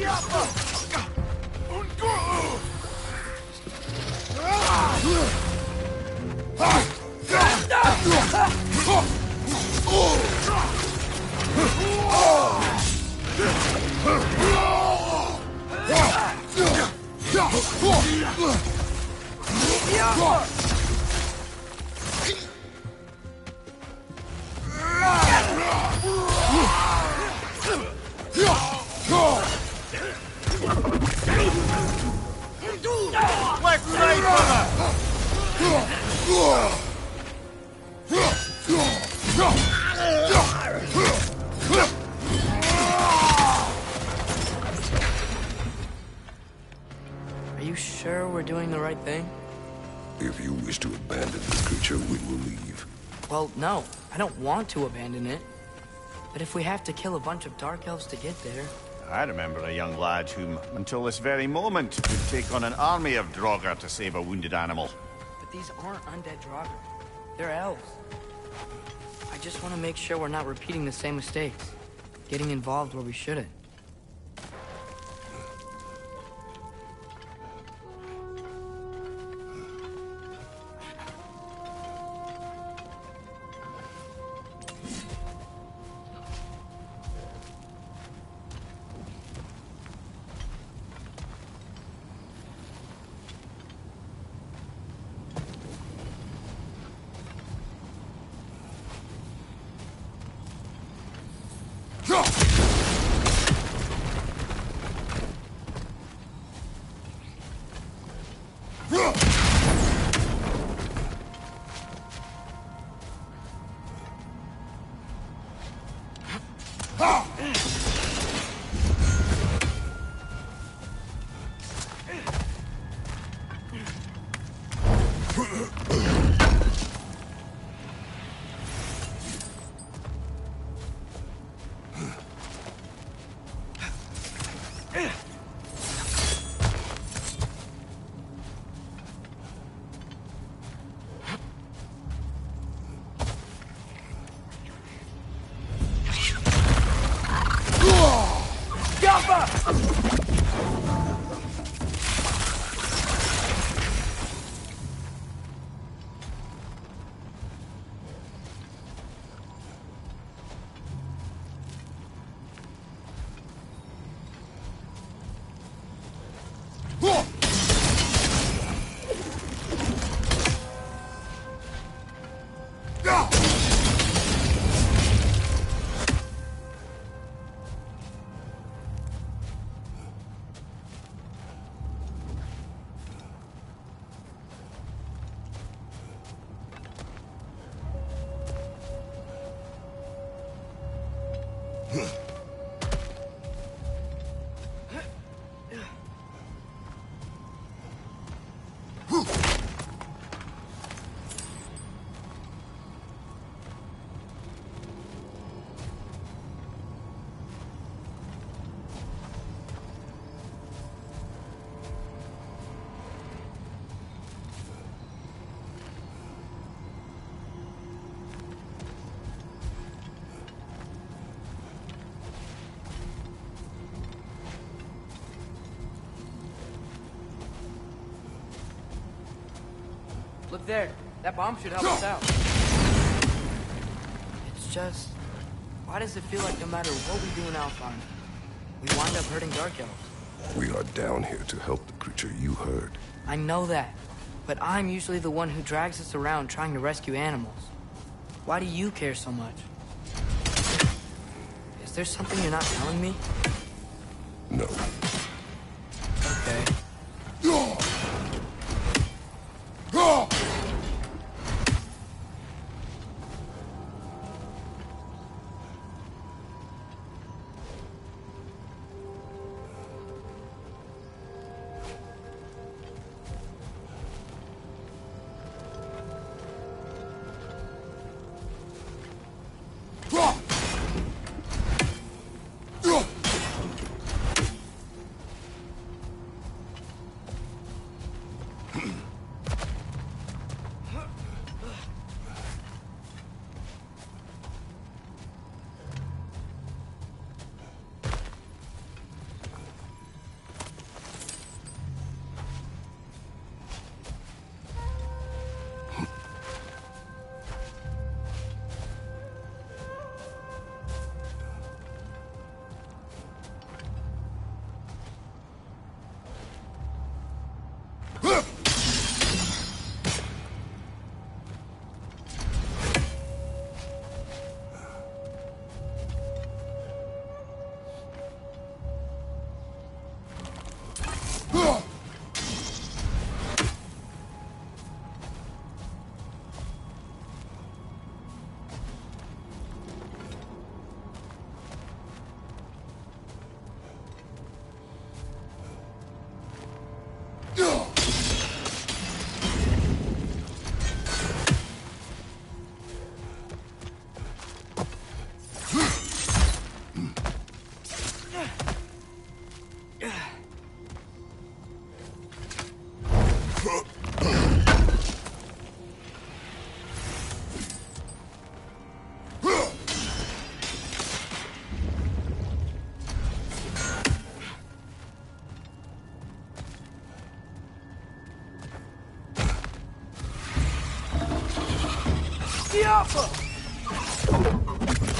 [SPEAKER 5] Left side,
[SPEAKER 2] Are you sure we're doing the right thing?
[SPEAKER 6] If you wish to abandon this creature, we will leave.
[SPEAKER 2] Well, no. I don't want to abandon it. But if we have to kill a bunch of Dark Elves to get there...
[SPEAKER 5] I remember a young lad whom, until this very moment, would take on an army of Draugr to save a wounded animal.
[SPEAKER 2] But these aren't undead Draugr. They're elves. I just want to make sure we're not repeating the same mistakes. Getting involved where we shouldn't. Look there. That bomb should help us out. It's just... why does it feel like no matter what we do in Alfheim, we wind up hurting Dark Elves?
[SPEAKER 6] We are down here to help the creature you heard.
[SPEAKER 2] I know that, but I'm usually the one who drags us around trying to rescue animals. Why do you care so much? Is there something you're not telling me?
[SPEAKER 6] No.
[SPEAKER 2] Okay.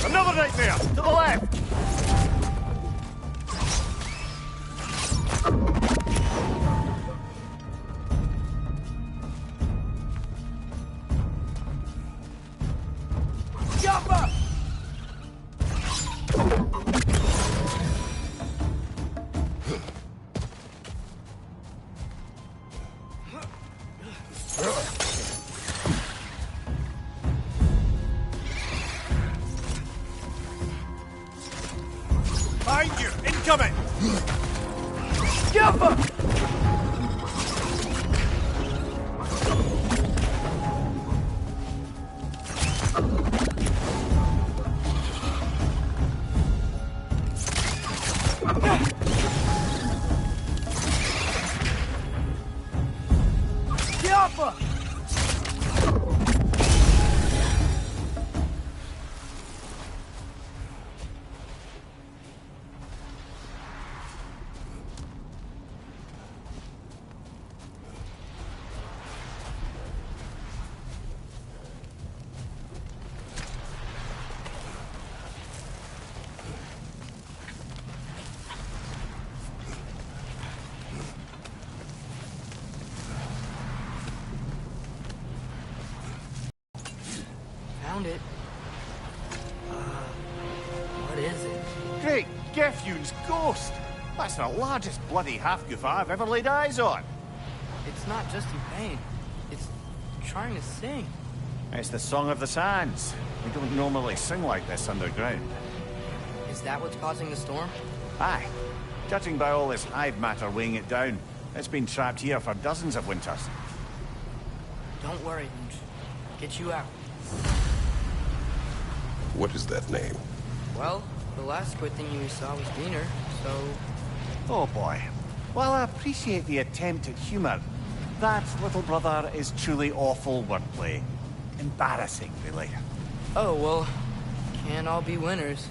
[SPEAKER 5] Another nightmare! To the left!
[SPEAKER 10] Behind you! Incoming!
[SPEAKER 2] Jumper! Found it. What is it?
[SPEAKER 5] Great Gefyun's ghost! That's the largest bloody half-goof I've ever laid eyes on.
[SPEAKER 2] It's not just in pain. It's trying to sing.
[SPEAKER 5] It's the Song of the Sands. We don't normally sing like this underground.
[SPEAKER 2] Is that what's causing the storm?
[SPEAKER 5] Aye. Judging by all this hive matter weighing it down, it's been trapped here for dozens of winters.
[SPEAKER 2] Don't worry, Lynch. Get you out.
[SPEAKER 6] What is that name?
[SPEAKER 2] Well, the last squid thing you saw was Diener, so...
[SPEAKER 5] Oh boy. While I appreciate the attempt at humor, that, little brother, is truly awful wordplay. Embarrassing, really.
[SPEAKER 2] Oh, well, can't all be winners.